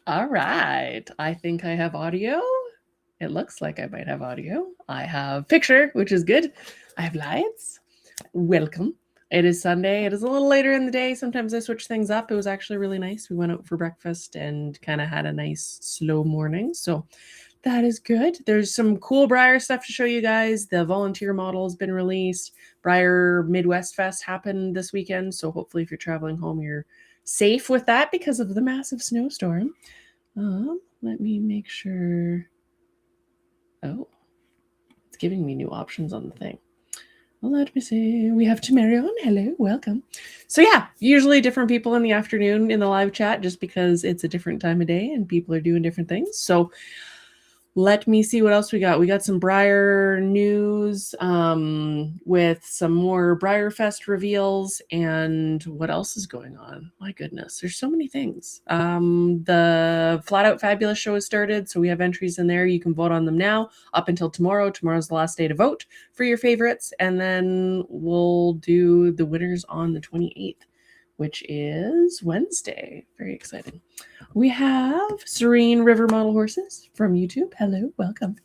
All right. I think I have audio. It looks like I might have audio. I have picture, which is good. I have lights. Welcome. It is Sunday. It is a little later in the day. Sometimes I switch things up. It was actually really nice. We went out for breakfast and kind of had a nice slow morning. So that is good. There's some cool Breyer stuff to show you guys. The volunteer model has been released. Breyer Midwest Fest happened this weekend. So hopefully if you're traveling home, you're safe with that because of the massive snowstorm. Let me make sure. Oh, it's giving me new options on the thing. Well, let me see. We have Tamarion. Hello, welcome. So yeah, usually different people in the afternoon in the live chat just because it's a different time of day and people are doing different things. So let me see what else we got. We got some Breyer news with some more Breyerfest reveals. And what else is going on? My goodness, there's so many things. The Flat Out Fabulous show has started, so we have entries in there. You can vote on them now up until tomorrow. Tomorrow's the last day to vote for your favorites. And then we'll do the winners on the 28th, which is Wednesday. Very exciting. We have Serene River Model Horses from YouTube. Hello, welcome.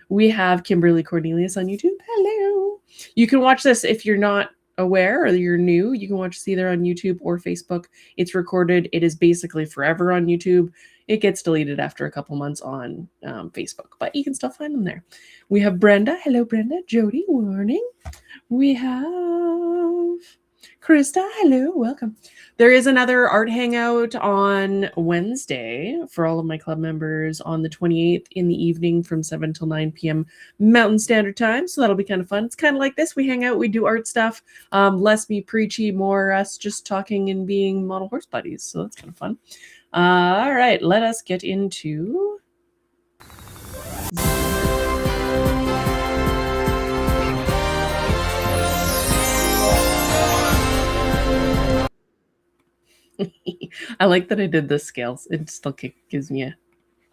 We have Kimberly Cornelius on YouTube. Hello. You can watch this if you're not aware or you're new. You can watch this either on YouTube or Facebook. It's recorded. It is basically forever on YouTube. It gets deleted after a couple months on Facebook, but you can still find them there. We have Brenda. Hello, Brenda. Jody, warning. We have Krista, hello, welcome. There is another art hangout on Wednesday for all of my club members on the 28th in the evening from 7 till 9 p.m. Mountain Standard Time. So that'll be kind of fun. It's kind of like this. We hang out, we do art stuff. Less me preachy, more us just talking and being model horse buddies. So that's kind of fun. All right, let us get into... I like that I did the scales. It still gives me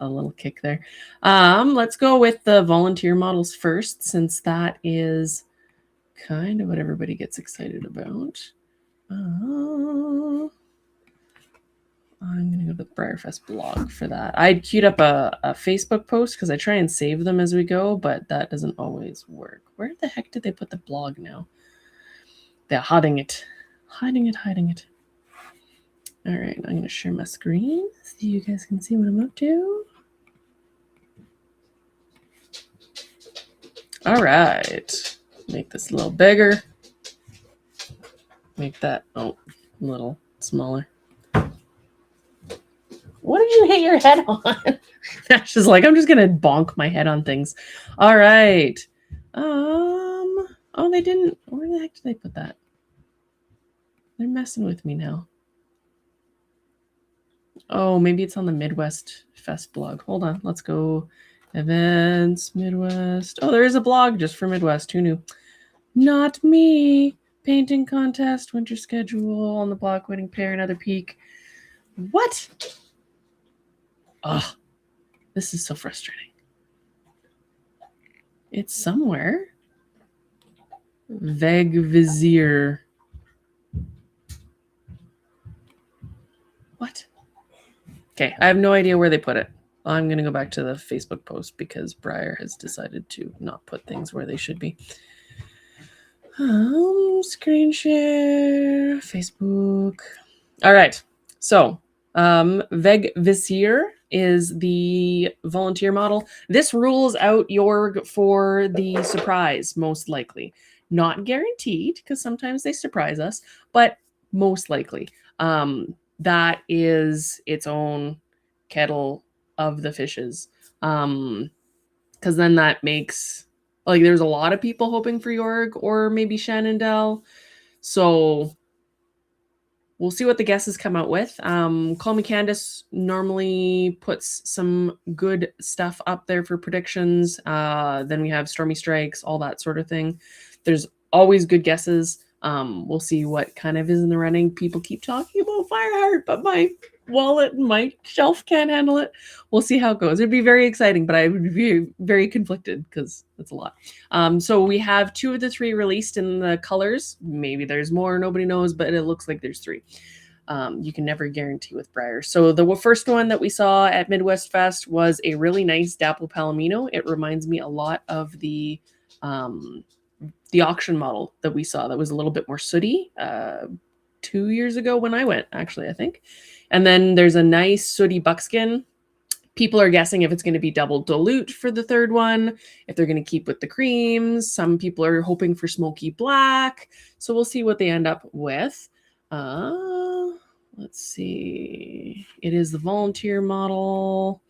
a little kick there. Let's go with the volunteer models first, since that is kind of what everybody gets excited about. I'm going to go to the Breyerfest blog for that. I'd queued up a Facebook post because I try and save them as we go, but that doesn't always work. Where the heck did they put the blog now? They're hiding it. Hiding it. All right, I'm going to share my screen so you guys can see what I'm up to. All right, make this a little bigger. Make that, a little smaller. What did you hit your head on? That's just like, I'm just going to bonk my head on things. All right. Oh, they didn't. Where the heck did they put that? They're messing with me now. Oh, maybe it's on the Midwest Fest blog. Hold on. Let's go. Events, Midwest. Oh, there is a blog just for Midwest. Who knew? Not me. Painting contest, winter schedule, on the block, winning pair, another peak. What? Oh, this is so frustrating. It's somewhere. Veg Vizier. What? Okay, I have no idea where they put it. I'm going to go back to the Facebook post because Breyer has decided to not put things where they should be. Screen share, Facebook. All right, so Veg Vizier is the volunteer model. This rules out Jorg for the surprise, most likely. Not guaranteed, because sometimes they surprise us, but most likely. That is its own kettle of the fishes. Because then that makes, like, there's a lot of people hoping for Jorg or maybe Shenandoah. So we'll see what the guesses come out with. Call Me Candace normally puts some good stuff up there for predictions. Then we have Stormy Strikes, all that sort of thing. There's always good guesses. We'll see what kind of is in the running. People keep talking about Fireheart, but my wallet and my shelf can't handle it. We'll see how it goes. It'd be very exciting, but I would be very conflicted because it's a lot. So we have 2 of the 3 released in the colors. Maybe there's more, nobody knows, but it looks like there's 3. You can never guarantee with Breyer. So the first one that we saw at Midwest Fest was a really nice Dapple Palomino. It reminds me a lot of the auction model that we saw that was a little bit more sooty 2 years ago when I went, actually, I think. And then there's a nice sooty buckskin. People are guessing if it's going to be double dilute for the third one, if they're going to keep with the creams. Some people are hoping for smoky black. So we'll see what they end up with. Let's see. It is the volunteer model.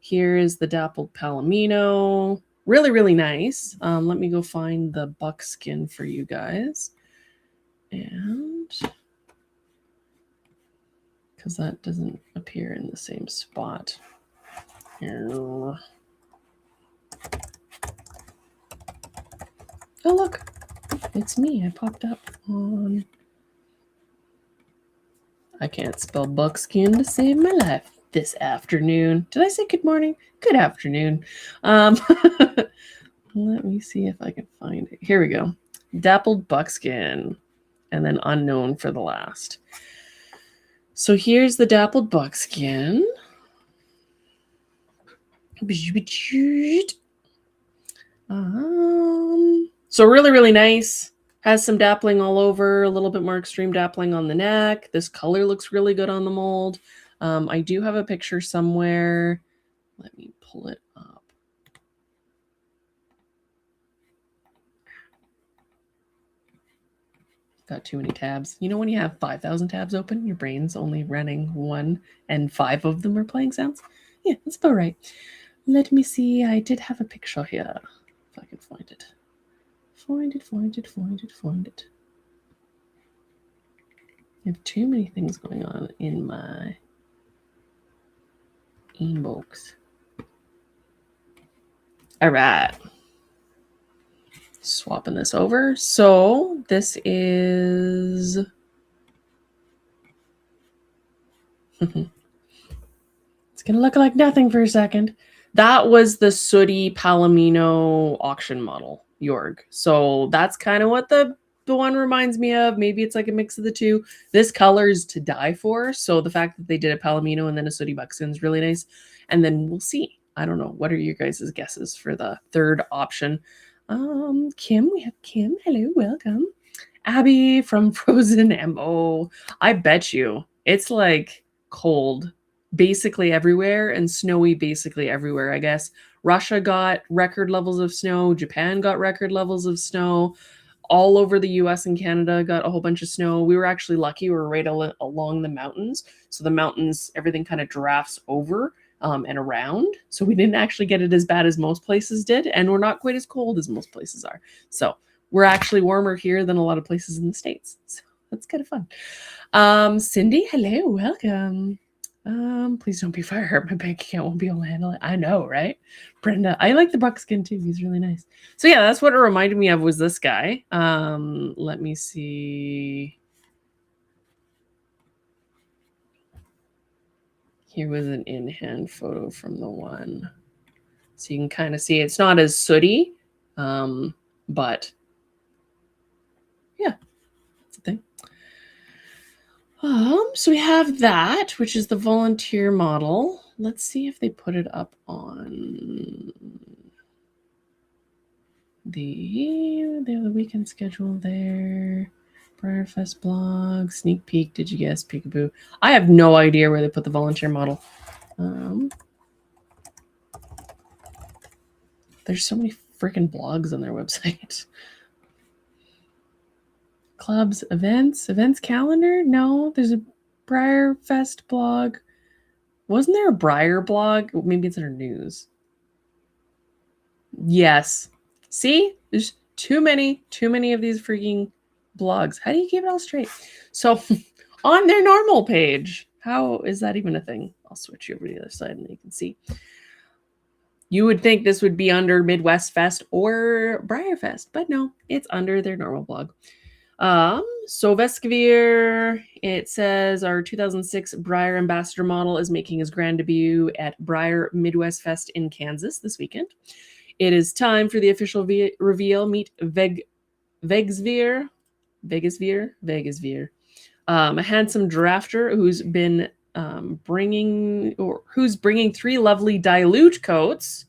Here is the dappled palomino. Really, really nice. Let me go find the buckskin for you guys. And because that doesn't appear in the same spot. Here. Oh, look. It's me. I popped up on... I can't spell buckskin to save my life this afternoon. Did I say good morning? Good afternoon. Let me see if I can find it. Here we go. Dappled buckskin. And then unknown for the last. So here's the dappled buckskin. So really, really nice. Has some dappling all over, a little bit more extreme dappling on the neck. This color looks really good on the mold. I do have a picture somewhere. Let me pull it up. Got too many tabs. You know when you have 5,000 tabs open, your brain's only running 1 and 5 of them are playing sounds? Yeah, that's about right. Let me see. I did have a picture here. If I can find it. Find it. I have too many things going on in my inbox. All right. Swapping this over. So this is... it's going to look like nothing for a second. That was the sooty Palomino auction model. Jorg. So that's kind of what the one reminds me of. Maybe it's like a mix of the two. This color is to die for. So the fact that they did a Palomino and then a sooty buckskin is really nice. And then we'll see. I don't know. What are your guys' guesses for the third option? Kim, we have Kim. Hello, welcome. Abby from Frozen Ammo. I bet you it's like cold basically everywhere and snowy basically everywhere, I guess. Russia got record levels of snow. Japan got record levels of snow. All over the US and Canada got a whole bunch of snow. We were actually lucky. We were right along the mountains. So the mountains, everything kind of drafts over and around. So we didn't actually get it as bad as most places did. And we're not quite as cold as most places are. So we're actually warmer here than a lot of places in the States. So that's kind of fun. Cindy, hello, welcome. Please don't be Fireheart. My bank account won't be able to handle it. I know, right? Brenda, I like the buckskin too. He's really nice. So yeah, that's what it reminded me of was this guy. Let me see. Here was an in-hand photo from the one. So you can kind of see it's not as sooty, but yeah, that's a thing. So we have that, which is the volunteer model. Let's see if they put it up on they have the weekend schedule there. Breyerfest blog, sneak peek. Did you guess? Peekaboo. I have no idea where they put the volunteer model. There's so many freaking blogs on their website. Clubs, events calendar? No, there's a Breyerfest blog. Wasn't there a Breyer blog? Maybe it's in our news. Yes. See? There's too many of these freaking blogs. How do you keep it all straight? So on their normal page, how is that even a thing? I'll switch you over to the other side and you can see. You would think this would be under Midwest Fest or Breyerfest, but no, it's under their normal blog. So Vescavir, it says our 2006 Breyer Ambassador model is making his grand debut at Breyer Midwest Fest in Kansas this weekend. It is time for the official reveal. Meet Vegasvir, a handsome drafter who's been bringing 3 lovely dilute coats.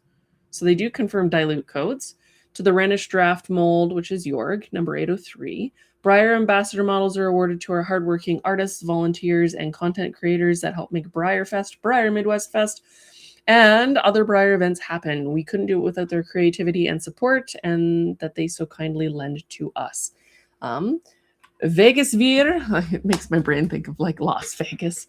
So they do confirm dilute coats to the Rhenish draft mold, which is Jorg, number 803. Breyer Ambassador models are awarded to our hardworking artists, volunteers, and content creators that help make Breyerfest, Breyer Midwest Fest, and other Breyer events happen. We couldn't do it without their creativity and support, and that they so kindly lend to us. Vegasvir, it makes my brain think of like Las Vegas.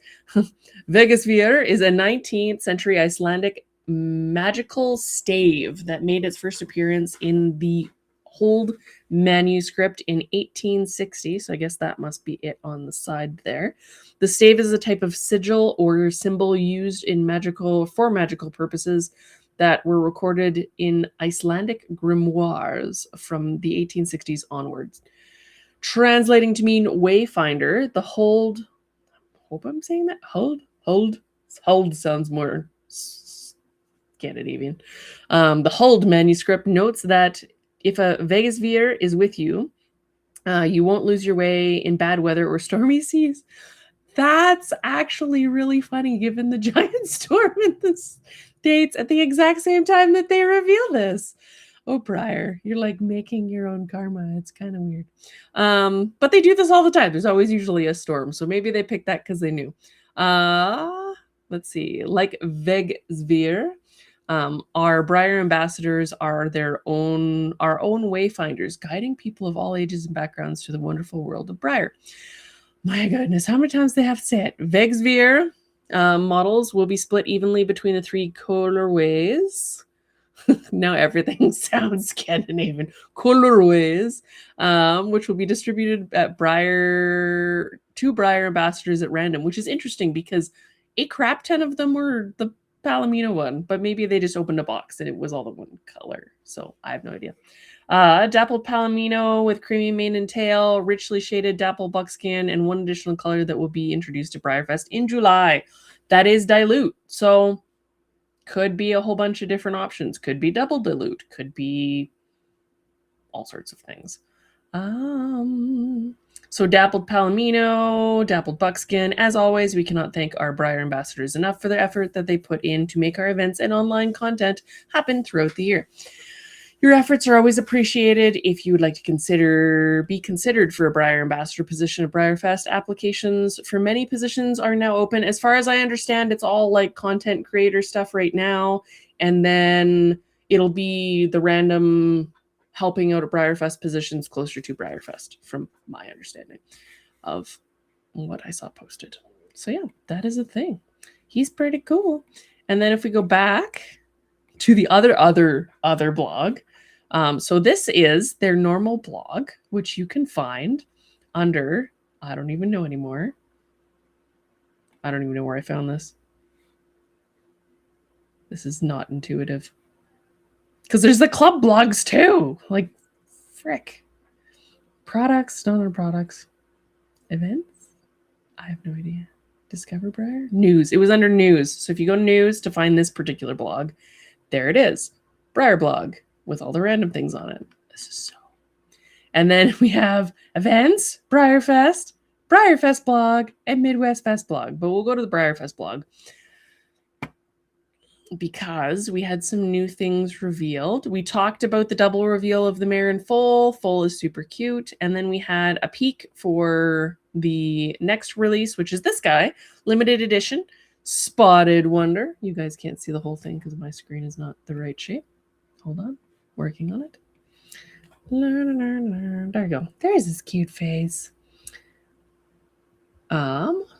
Vegasvir is a 19th century Icelandic magical stave that made its first appearance in the Hold manuscript in 1860. So I guess that must be it on the side there. The stave is a type of sigil or symbol used in for magical purposes that were recorded in Icelandic grimoires from the 1860s onwards. Translating to mean wayfinder, the Hold, hope I'm saying that, Hold sounds more Scandinavian. The Hold manuscript notes that if a Vegasvir is with you, you won't lose your way in bad weather or stormy seas. That's actually really funny, given the giant storm in the States at the exact same time that they reveal this. Oh, Breyer, you're like making your own karma. It's kind of weird. But they do this all the time. There's always usually a storm. So maybe they picked that because they knew. Let's see. Like Vegasvir, our Breyer ambassadors are our own wayfinders, guiding people of all ages and backgrounds to the wonderful world of Breyer. My goodness, how many times do they have to say it? Vegasvir models will be split evenly between the 3 colorways. Now everything sounds Scandinavian. Colorways, which will be distributed at to Breyer ambassadors at random, which is interesting because a crap ton of them were the Palomino one, but maybe they just opened a box and it was all the one color. So I have no idea. Dappled Palomino with creamy mane and tail, richly shaded dappled buckskin, and one additional color that will be introduced to Breyerfest in July. That is dilute. So could be a whole bunch of different options. Could be double dilute. Could be all sorts of things. So dappled Palomino, dappled buckskin. As always, we cannot thank our Breyer ambassadors enough for the effort that they put in to make our events and online content happen throughout the year. Your efforts are always appreciated. If you would like to be considered for a Breyer ambassador position at Breyerfest, applications for many positions are now open. As far as I understand, it's all like content creator stuff right now. And then it'll be the random helping out at Breyerfest positions closer to Breyerfest, from my understanding of what I saw posted. So yeah, that is a thing. He's pretty cool. And then if we go back to the other blog, so this is their normal blog, which you can find under, I don't even know anymore. I don't even know where I found this. This is not intuitive. Because there's the club blogs too. Like, frick. Products, not under products. Events? I have no idea. Discover Breyer? News. It was under news. So if you go to news to find this particular blog, there it is. Breyer blog with all the random things on it. This is so. And then we have events, Breyerfest blog, and Midwest Fest blog. But we'll go to the Breyerfest blog because we had some new things revealed. We talked about the double reveal of the mare in full. Full is super cute. And then we had a peek for the next release, which is this guy, limited edition, Spotted Wonder. You guys can't see the whole thing because my screen is not the right shape. Hold on. Working on it. There we go. There's his cute face.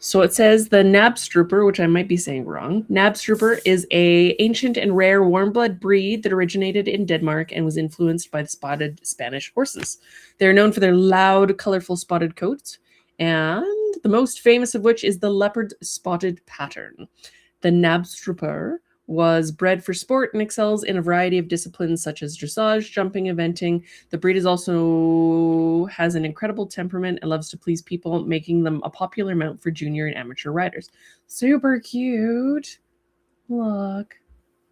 So it says the Nabstrooper, which I might be saying wrong. Nabstrooper is a ancient and rare warm blood breed that originated in Denmark and was influenced by the spotted Spanish horses. They're known for their loud, colorful spotted coats, and the most famous of which is the leopard spotted pattern. The Nabstrooper was bred for sport and excels in a variety of disciplines such as dressage, jumping, eventing. The breed is also has an incredible temperament and loves to please people, making them a popular mount for junior and amateur riders. Super cute. Look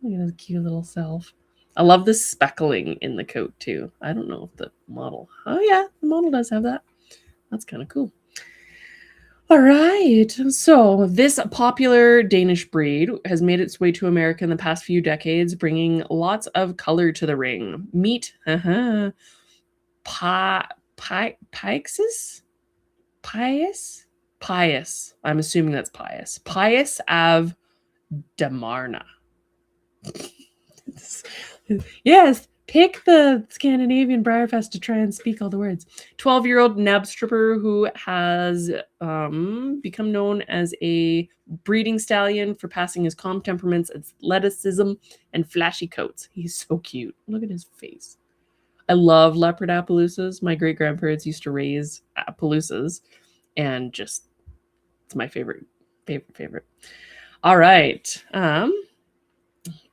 at his cute little self. I love the speckling in the coat too. I don't know if the model. Oh yeah, the model does have that. That's kind of cool. All right. So this popular Danish breed has made its way to America in the past few decades, bringing lots of color to the ring. Meet Pixis? Pius. I'm assuming that's Pius. Pius av Damarna. Yes, pick the Scandinavian Breyerfest to try and speak all the words. 12-year-old nab stripper who has become known as a breeding stallion for passing his calm temperaments, athleticism, and flashy coats. He's so cute. Look at his face. I love leopard Appaloosas. My great-grandparents used to raise Appaloosas, and just, it's my favorite. All right.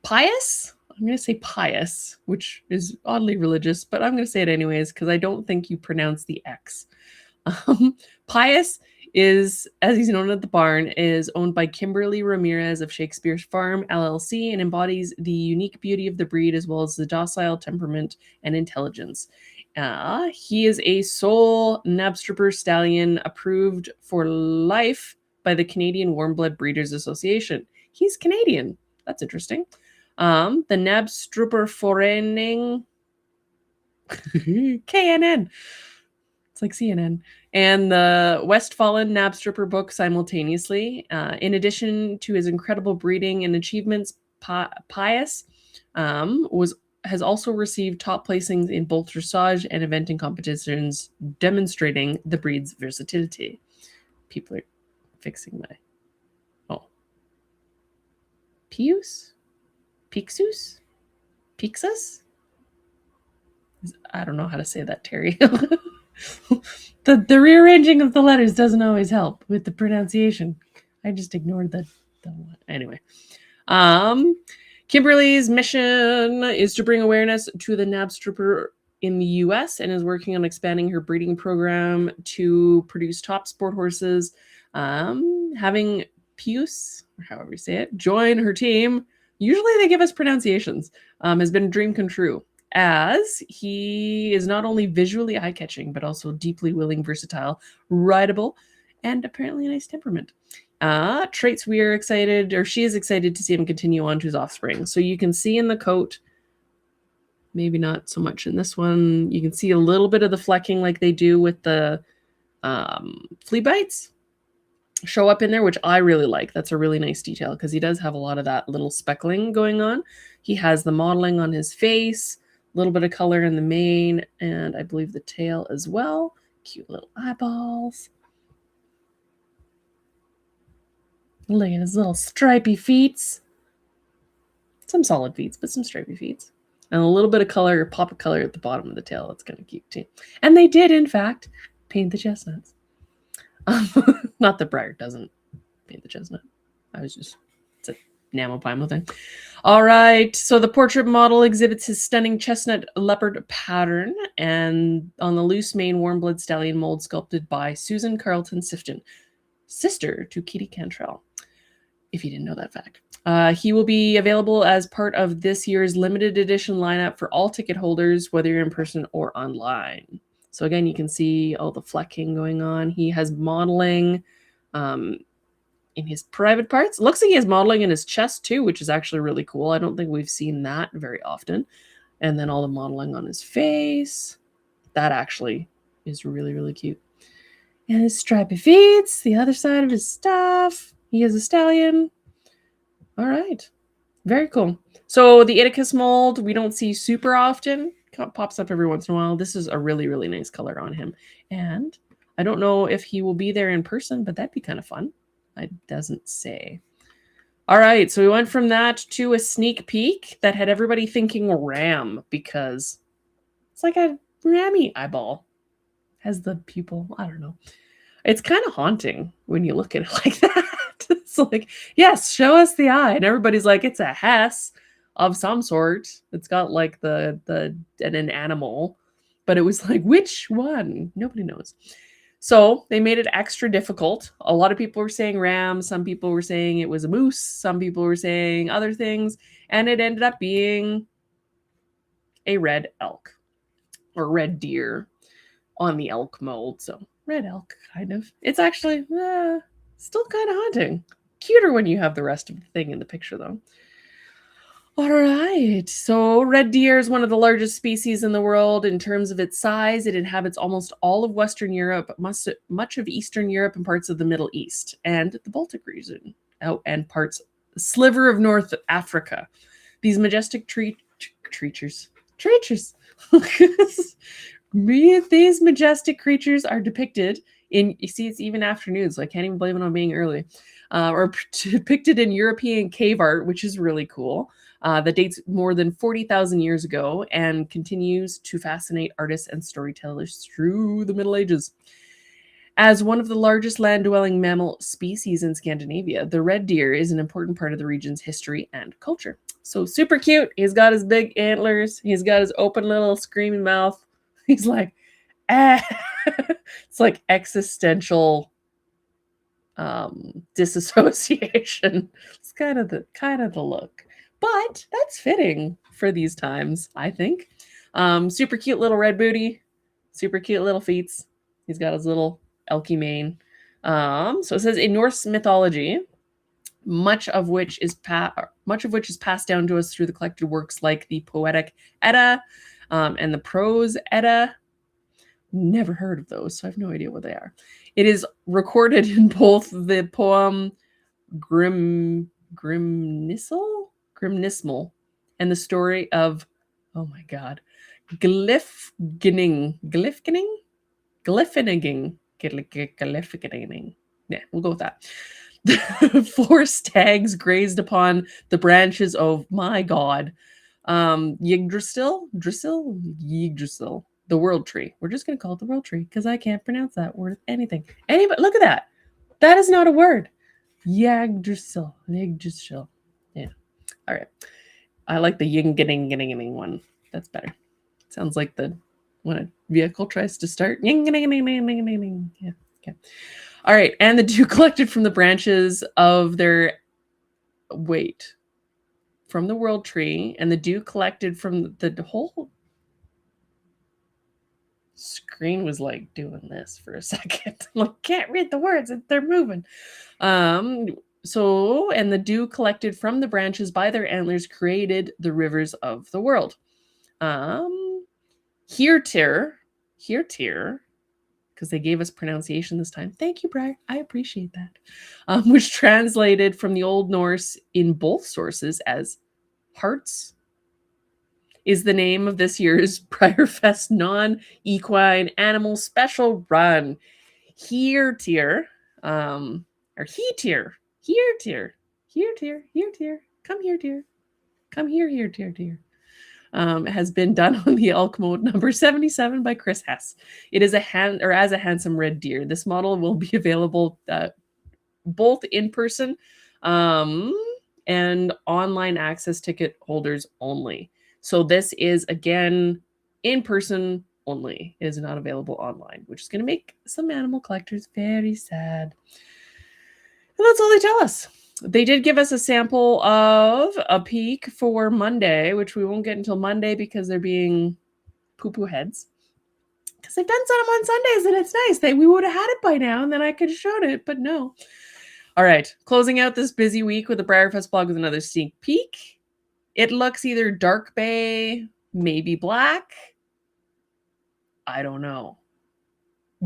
Pious? I'm going to say pious, which is oddly religious, but I'm going to say it anyways because I don't think you pronounce the X. Pious is, as he's known at the barn, is owned by Kimberly Ramirez of Shakespeare's Farm, LLC, and embodies the unique beauty of the breed as well as the docile temperament and intelligence. He is a sole Nabstripper stallion approved for life by the Canadian Warm Blood Breeders Association. He's Canadian. That's interesting. The Nabstripper Forening KNN. It's like CNN. And the Westfalen Nabstripper book simultaneously. In addition to his incredible breeding and achievements, Pius has also received top placings in both dressage and eventing competitions, demonstrating the breed's versatility. People are fixing my... Oh. Pius? Pixus? Pixus? I don't know how to say that, Terry. The rearranging of the letters doesn't always help with the pronunciation. I just ignored the one. Anyway. Kimberly's mission is to bring awareness to the Nabstripper in the US and is working on expanding her breeding program to produce top sport horses. Having Pius, or however you say it, join her team. Usually they give us pronunciations. Has been a dream come true, as he is not only visually eye-catching, but also deeply willing, versatile, rideable, and apparently a nice temperament. Traits we are excited, or she is excited to see him continue on to his offspring. So you can see in the coat, maybe not so much in this one, you can see a little bit of the flecking like they do with the flea bites show up in there, which I really like. That's a really nice detail because he does have a lot of that little speckling going on. He has the modeling on his face, a little bit of color in the mane, and I believe the tail as well. Cute little eyeballs. Look at his little stripy feet. Some solid feet, but some stripy feet. And a little bit of color, pop of color at the bottom of the tail. That's kind of cute too. And they did, in fact, paint the chestnuts. Not that Breyer doesn't paint the chestnut. It's a NaMoPymo thing. All right. So the portrait model exhibits his stunning chestnut leopard pattern and on the loose mane warm blood stallion mold sculpted by Susan Carlton Sifton, sister to Kitty Cantrell, if you didn't know that fact. He will be available as part of this year's limited edition lineup for all ticket holders, whether you're in person or online. So again, you can see all the flecking going on. He has modeling in his private parts. It looks like he has modeling in his chest too, which is actually really cool. I don't think we've seen that very often. And then all the modeling on his face. That actually is really, really cute. And his stripy feet, the other side of his stuff. He is a stallion. All right. Very cool. So the Atticus mold, we don't see super often. Pops up every once in a while. This is a really, really nice color on him. And I don't know if he will be there in person, but that'd be kind of fun. It doesn't say. All right. So we went from that to a sneak peek that had everybody thinking ram because it's like a rammy eyeball. Has the pupil. I don't know. It's kind of haunting when you look at it like that. It's like, yes, show us the eye. And everybody's like, it's a Hess of some sort. It's got like an animal. But it was like, which one? Nobody knows. So they made it extra difficult. A lot of people were saying ram. Some people were saying it was a moose. Some people were saying other things. And it ended up being a red elk or red deer on the elk mold. So red elk, kind of. It's actually still kind of haunting. Cuter when you have the rest of the thing in the picture, though. All right. So red deer is one of the largest species in the world in terms of its size. It inhabits almost all of Western Europe, much of Eastern Europe, and parts of the Middle East and the Baltic region, and sliver of North Africa. These majestic creatures. These majestic creatures are depicted in, you see, it's even afternoon, so I can't even blame it on being early, or depicted in European cave art, which is really cool. That dates more than 40,000 years ago and continues to fascinate artists and storytellers through the Middle Ages. As one of the largest land-dwelling mammal species in Scandinavia, the red deer is an important part of the region's history and culture. So super cute. He's got his big antlers. He's got his open little screaming mouth. He's like, ah. It's like existential disassociation. It's kind of the look. But that's fitting for these times, I think. Super cute little red booty, super cute little feet. He's got his little elky mane. So it says in Norse mythology, much of which is passed down to us through the collected works like the Poetic Edda and the Prose Edda. Never heard of those, so I have no idea what they are. It is recorded in both the poem Grimnismal and the story of, oh my god, Glyphginning. Yeah, we'll go with that. 4 stags grazed upon the branches of, my god, Yggdrasil, the world tree. We're just going to call it the world tree because I can't pronounce that word anything. Anybody, look at that. That is not a word. Yggdrasil. Yeah. All right. I like the ying one. That's better. Sounds like when a vehicle tries to start. Yeah. Okay. All right. And the dew collected from the branches of from the world tree, and the dew collected from the whole screen was like doing this for a second. Like, can't read the words, they're moving. And the dew collected from the branches by their antlers created the rivers of the world. Here because they gave us pronunciation this time. Thank you, Breyer. I appreciate that. Which translated from the Old Norse in both sources as hearts, is the name of this year's Breyerfest non-equine animal special run. Here tier, come here, dear. Has been done on the elk mode number 77 by Chris Hess. It is as a handsome red deer. This model will be available both in person and online access ticket holders only. So this is, again, in person only. It is not available online, which is going to make some animal collectors very sad. And that's all they tell us. They did give us a sample of a peek for Monday, which we won't get until Monday because they're being poo-poo heads. Because they've done some on Sundays, and it's nice. We would have had it by now, and then I could have shown it, but no. All right, closing out this busy week with the Breyerfest blog with another sneak peek. It looks either dark bay, maybe black. I don't know.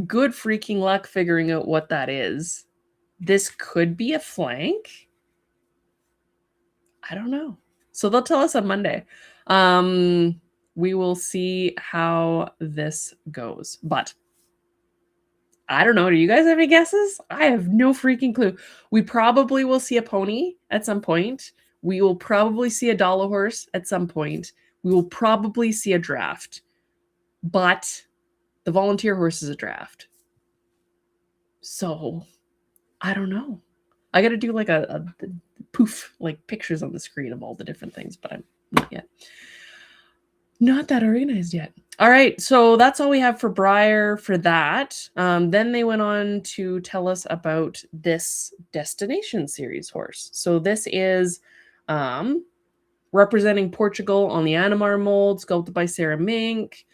Good freaking luck figuring out what that is. This could be a flank. I don't know. So they'll tell us on Monday. We will see how this goes. But I don't know. Do you guys have any guesses? I have no freaking clue. We probably will see a pony at some point. We will probably see a dollar horse at some point. We will probably see a draft. But the volunteer horse is a draft. So I don't know. I got to do like a poof, like pictures on the screen of all the different things, but I'm not yet. Not that organized yet. All right, so that's all we have for Breyer for that. Then they went on to tell us about this Destination Series horse. So this is representing Portugal on the Animar mold, sculpted by Sarah Mink.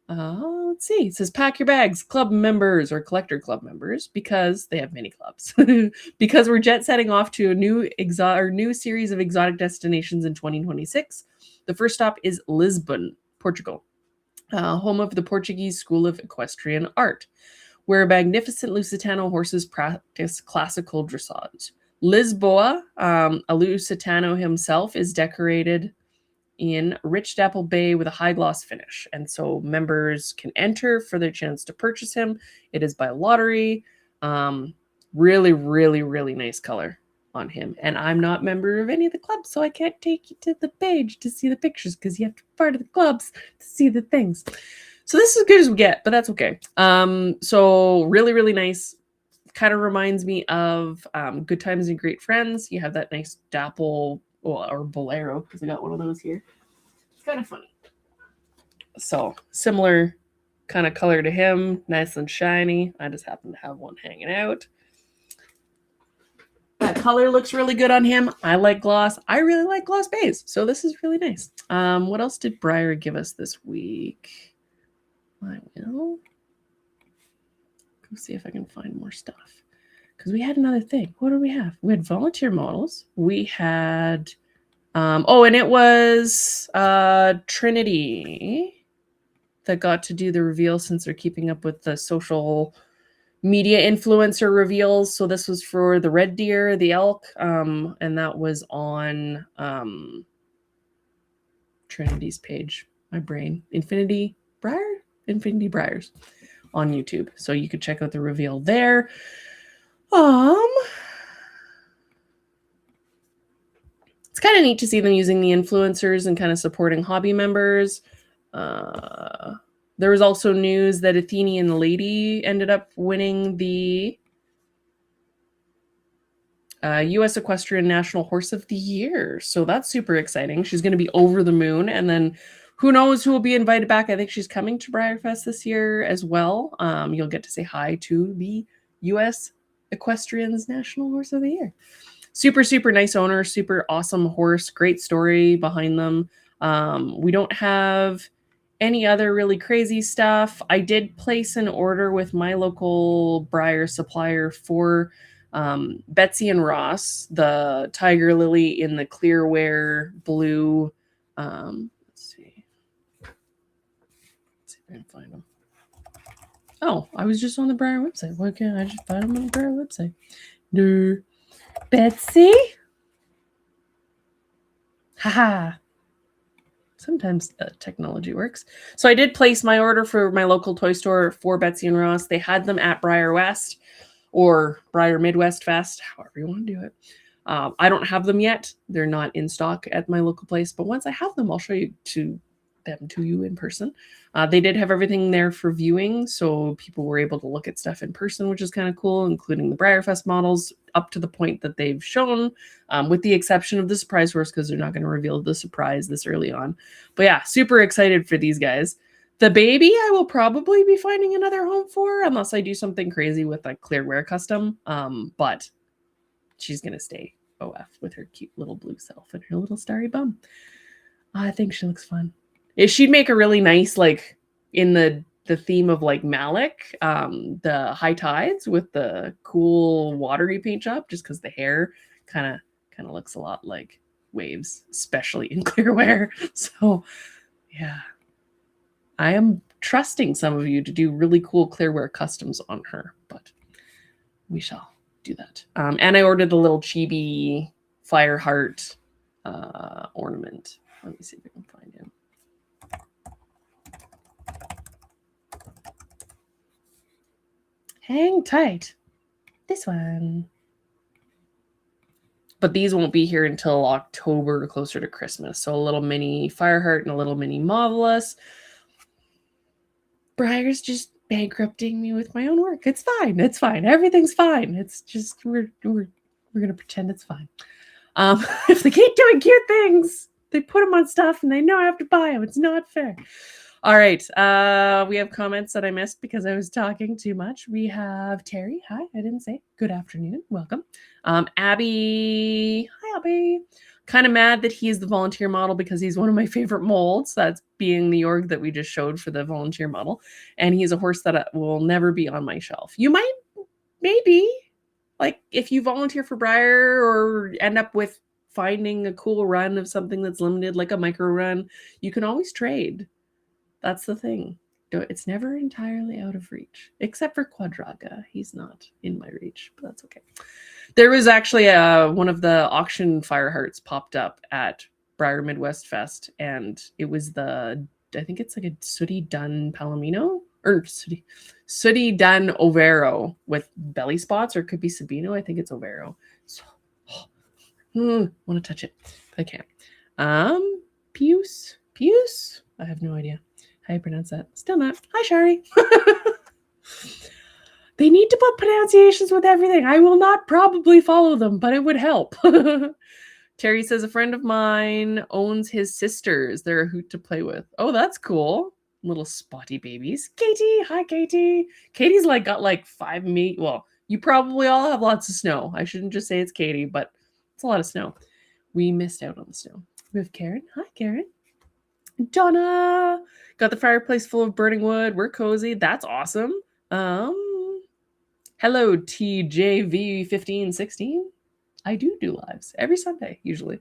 Let's see. It says pack your bags, club members or collector club members, because they have many clubs. Because we're jet setting off to a new series of exotic destinations in 2026. The first stop is Lisbon, Portugal, home of the Portuguese School of Equestrian Art, where magnificent Lusitano horses practice classical dressage. Lisboa, a Lusitano himself, is decorated in rich dapple bay with a high gloss finish, and so members can enter for their chance to purchase him. It is by lottery. Really, really, really nice color on him, and I'm not a member of any of the clubs, so I can't take you to the page to see the pictures because you have to be part of the clubs to see the things. So this is as good as we get, but that's okay. So really, really nice. Kind of reminds me of Good Times and Great Friends. You have that nice dapple, or bolero, because I got one of those here. It's kind of funny. So similar kind of color to him, nice and shiny. I just happen to have one hanging out. That color looks really good on him. I like gloss. I really like gloss base, so this is really nice. What else did Breyer give us this week? I will go see if I can find more stuff, because we had another thing. What did we have? We had volunteer models. We had and it was Trinity that got to do the reveal, since they're keeping up with the social media influencer reveals. So this was for the red deer, the elk, and that was on Trinity's page. My brain. Infinity Breyers on YouTube. So you could check out the reveal there. It's kind of neat to see them using the influencers and kind of supporting hobby members. There was also news that Athenian Lady ended up winning the U.S. Equestrian National Horse of the Year. So that's super exciting. She's going to be over the moon. And then who knows who will be invited back. I think she's coming to Breyerfest this year as well. You'll get to say hi to the U.S. Equestrian's National Horse of the Year. Super, super nice owner, super awesome horse, great story behind them. We don't have any other really crazy stuff. I did place an order with my local Breyer supplier for Betsy and Ross, the Tiger Lily in the clearware blue. Let's see if I can find them. Oh, I was just on the Breyer website. Why can't I just find them on the Breyer website? No. Betsy? Haha. Sometimes technology works. So I did place my order for my local toy store for Betsy and Ross. They had them at Breyer West or Breyer Midwest Fest, however you want to do it. I don't have them yet. They're not in stock at my local place, but once I have them, I'll show you them to you in person. They did have everything there for viewing, so people were able to look at stuff in person, which is kind of cool, including the Breyerfest models up to the point that they've shown, with the exception of the surprise horse, because they're not going to reveal the surprise this early on. But yeah, super excited for these guys. The baby, I will probably be finding another home for, unless I do something crazy with like clearware custom. But she's going to stay OF with her cute little blue self and her little starry bum. I think she looks fun. She'd make a really nice, like, in the theme of like Malik, the high tides with the cool watery paint job, just because the hair kind of looks a lot like waves, especially in clearware. So yeah, I am trusting some of you to do really cool clearware customs on her, but we shall do that. And I ordered the little chibi fire heart ornament. Let me see if I can find him. Hang tight. This one. But these won't be here until October, closer to Christmas. So a little mini Fireheart and a little mini Marvelous. Breyer's just bankrupting me with my own work. It's fine. It's fine. Everything's fine. It's just we're We're going to pretend it's fine. If they keep doing cute things, they put them on stuff and they know I have to buy them. It's not fair. All right. We have comments that I missed because I was talking too much. We have Terry. Hi, I didn't say. Good afternoon. Welcome. Abby. Hi, Abby. Kind of mad that he's the volunteer model because he's one of my favorite molds. That's being the org that we just showed for the volunteer model. And he's a horse that will never be on my shelf. You might, maybe, like if you volunteer for Breyer or end up with finding a cool run of something that's limited, like a micro run, you can always trade. That's the thing. It's never entirely out of reach, except for Quadraga. He's not in my reach, but that's okay. There was actually one of the auction fire hearts popped up at Breyer Midwest Fest, and it was I think it's like a Sooty Dun Palomino, or Sooty Dun Overo with belly spots, or it could be Sabino. I think it's Overo. So, want to touch it, but I can't. Pius? I have no idea how you pronounce that. Still not. Hi, Shari. They need to put pronunciations with everything. I will not probably follow them, but it would help. Terry says a friend of mine owns his sisters. They're a hoot to play with. Oh, that's cool. Little spotty babies. Katie. Hi, Katie. Katie's got 5 meat. Well, you probably all have lots of snow. I shouldn't just say it's Katie, but it's a lot of snow. We missed out on the snow. We have Karen. Hi, Karen. Donna. Got the fireplace full of burning wood. We're cozy. That's awesome. Hello, TJV1516. I do lives every Sunday, usually.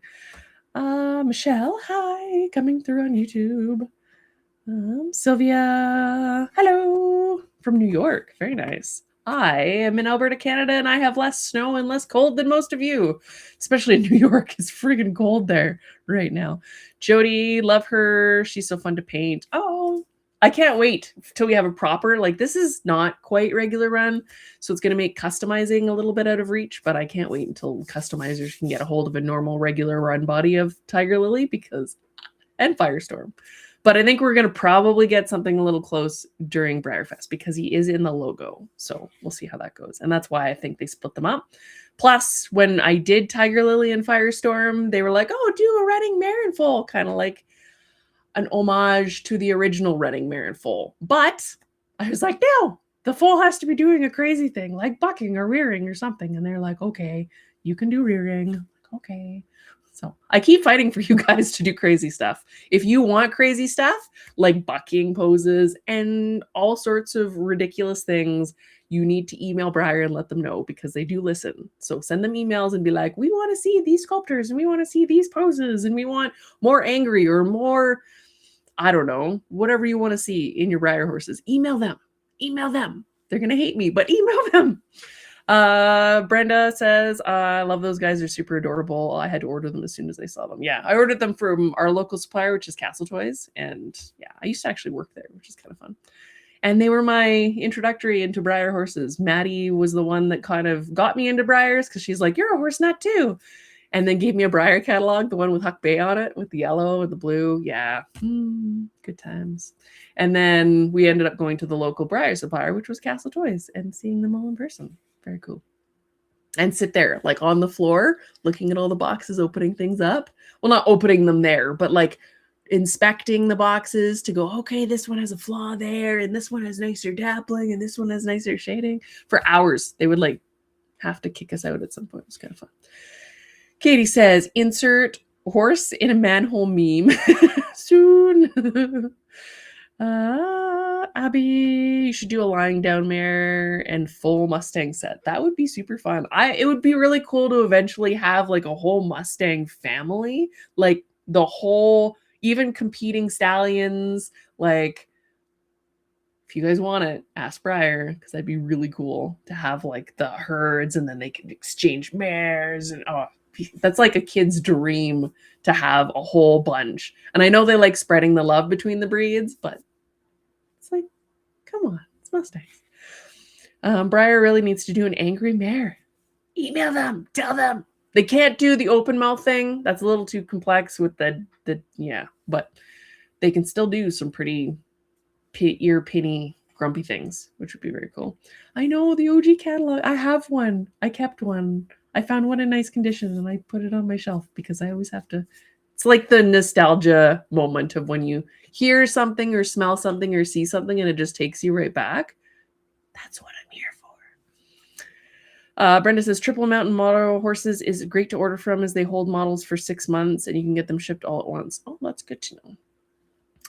Michelle, hi, coming through on YouTube. Sylvia, hello, from New York. Very nice. I am in Alberta, Canada, and I have less snow and less cold than most of you, especially in New York. It's friggin' cold there right now. Jody, love her. She's so fun to paint. Oh, I can't wait till we have a proper, this is not quite regular run, so it's going to make customizing a little bit out of reach, but I can't wait until customizers can get a hold of a normal regular run body of Tiger Lily and Firestorm. But I think we're going to probably get something a little close during Breyerfest because he is in the logo. So we'll see how that goes. And that's why I think they split them up. Plus, when I did Tiger Lily and Firestorm, they were like, oh, do a Reading Marin foal, kind of like an homage to the original Reading Marin foal. But I was like, no, the foal has to be doing a crazy thing like bucking or rearing or something. And they're like, okay, you can do rearing. Okay. So I keep fighting for you guys to do crazy stuff. If you want crazy stuff like bucking poses and all sorts of ridiculous things, you need to email Breyer and let them know because they do listen. So send them emails and be like, we want to see these sculptors and we want to see these poses and we want more angry or more, I don't know, whatever you want to see in your Breyer horses. Email them. Email them. They're going to hate me, but email them. Brenda says, I love those guys. They're super adorable. I had to order them as soon as I saw them. Yeah, I ordered them from our local supplier, which is Castle Toys. And yeah, I used to actually work there, which is kind of fun. And they were my introductory into Breyer horses. Maddie was the one that kind of got me into Breyers because she's like, you're a horse nut too. And then gave me a Breyer catalog, the one with Huck Bay on it, with the yellow and the blue. Yeah, good times. And then we ended up going to the local Breyer supplier, which was Castle Toys, and seeing them all in person. Very cool. And sit there, on the floor, looking at all the boxes, opening things up. Well, not opening them there, but inspecting the boxes to go, okay, this one has a flaw there, and this one has nicer dappling, and this one has nicer shading. For hours, they would have to kick us out at some point. It was kind of fun. Katie says, insert horse in a manhole meme soon. Abby, you should do a lying down mare and full Mustang set. That would be super fun. It would be really cool to eventually have a whole Mustang family, the whole, even competing stallions. If you guys want it, ask Breyer, because that'd be really cool to have the herds, and then they could exchange mares, and that's a kid's dream to have a whole bunch. And I know they like spreading the love between the breeds, but it's come on, it's Mustangs. Breyer really needs to do an angry mare. Email them, tell them. They can't do the open mouth thing. That's a little too complex with yeah, but they can still do some pretty ear pinny grumpy things, which would be very cool. I know the OG catalog. I have one. I kept one. I found one in nice condition and I put it on my shelf because I always have to. It's like the nostalgia moment of when you hear something or smell something or see something and it just takes you right back. That's what I'm here for. Brenda says Triple Mountain Model Horses is great to order from as they hold models for 6 months and you can get them shipped all at once. Oh, that's good to know.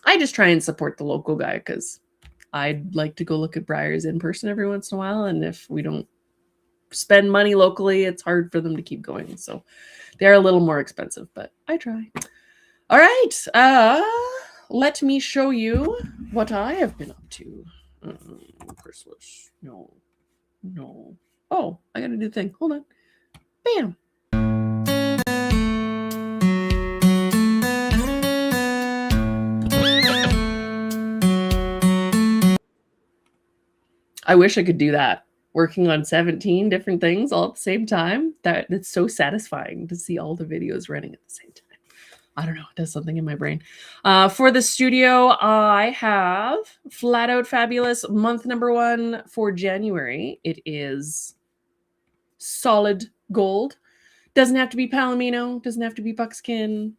I just try and support the local guy because I'd like to go look at Breyers in person every once in a while. And if we don't spend money locally, it's hard for them to keep going. So they're a little more expensive, but I try. All right. Let me show you what I have been up to. Chrysalis. No. Oh, I got to do the thing. Hold on. Bam. I wish I could do that. Working on 17 different things all at the same time. That's so satisfying to see all the videos running at the same time. I don't know. It does something in my brain. For the studio, I have Flat Out Fabulous month number 1 for January. It is solid gold. Doesn't have to be Palomino. Doesn't have to be buckskin.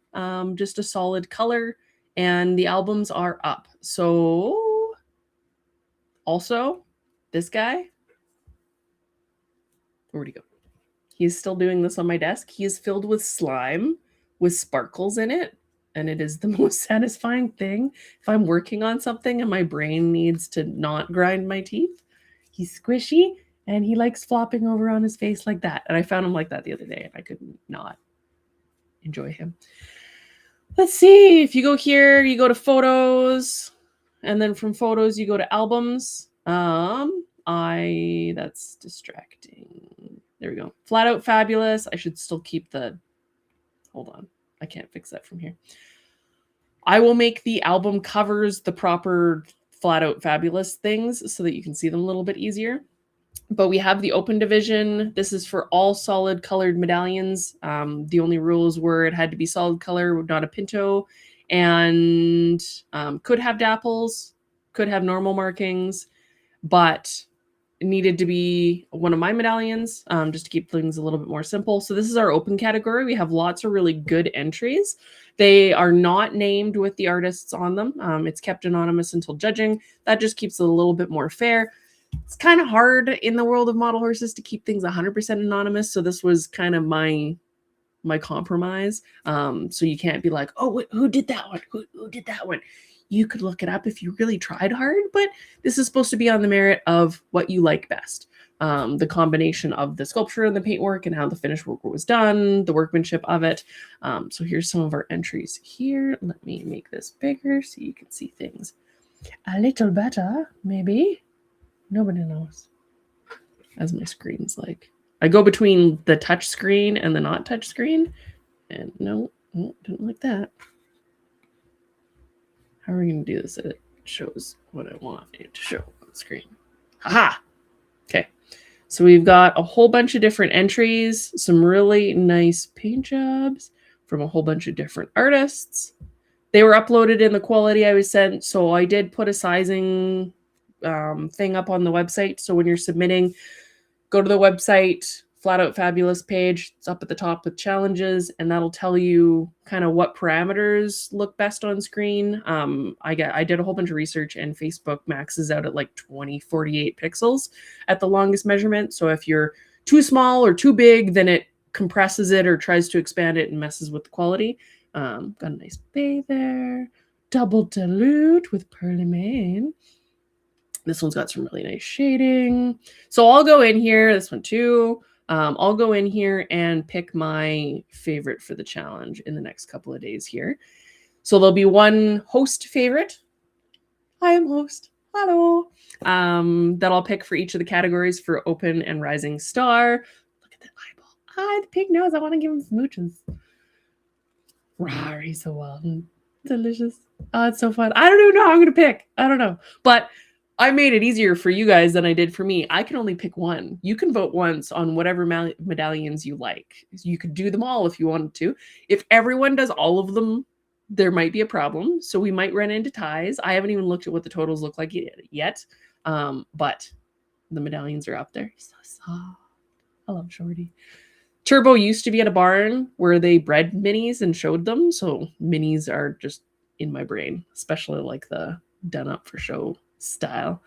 Just a solid color. And the albums are up. So also, this guy, where'd he go? He's still doing this on my desk. He is filled with slime with sparkles in it. And it is the most satisfying thing. If I'm working on something and my brain needs to not grind my teeth, he's squishy and he likes flopping over on his face like that. And I found him like that the other day and I could not enjoy him. Let's see. If you go here, you go to photos. And then from photos, you go to albums. That's distracting. There we go. Flat Out Fabulous. I should still keep the, hold on. I can't fix that from here. I will make the album covers the proper Flat Out Fabulous things so that you can see them a little bit easier. But we have the open division. This is for all solid colored medallions. The only rules were it had to be solid color, not a pinto, and could have dapples, could have normal markings, but it needed to be one of my medallions just to keep things a little bit more simple. So this is our open category. We have lots of really good entries. They are not named with the artists on them. It's kept anonymous until judging. That just keeps it a little bit more fair. It's kind of hard in the world of model horses to keep things 100% anonymous. So this was kind of my compromise. So you can't be like, oh, who did that one? Who did that one? You could look it up if you really tried hard, but this is supposed to be on the merit of what you like best. The combination of the sculpture and the paintwork and how the finished work was done, the workmanship of it. So here's some of our entries here. Let me make this bigger so you can see things a little better, maybe. Nobody knows. As my screen's like. I go between the touch screen and the not touch screen. And no, didn't like that. How are we going to do this so it shows what I want it to show on the screen? Haha! Okay. So we've got a whole bunch of different entries, some really nice paint jobs from a whole bunch of different artists. They were uploaded in the quality I was sent, so I did put a sizing thing up on the website. So when you're submitting, go to the website, Flat Out Fabulous page. It's up at the top with challenges, and that'll tell you kind of what parameters look best on screen. I did a whole bunch of research, and Facebook maxes out at like 2048 pixels at the longest measurement. So if you're too small or too big, then it compresses it or tries to expand it and messes with the quality. Got a nice bay there. Double dilute with pearly mane. This one's got some really nice shading. So I'll go in here, this one too. I'll go in here and pick my favorite for the challenge in the next couple of days here. So there'll be one host favorite. I am host. Hello. That I'll pick for each of the categories for open and rising star. Look at that eyeball. Ah, the pig nose. I want to give him smooches. Rawr, he's so wild and delicious. Oh, it's so fun. I don't even know how I'm going to pick. I don't know. But I made it easier for you guys than I did for me. I can only pick one. You can vote once on whatever medallions you like. You could do them all if you wanted to. If everyone does all of them, there might be a problem. So we might run into ties. I haven't even looked at what the totals look like yet. But the medallions are up there. He's so soft. I love Shorty. Turbo used to be at a barn where they bred minis and showed them. So minis are just in my brain, especially like the done up for show style.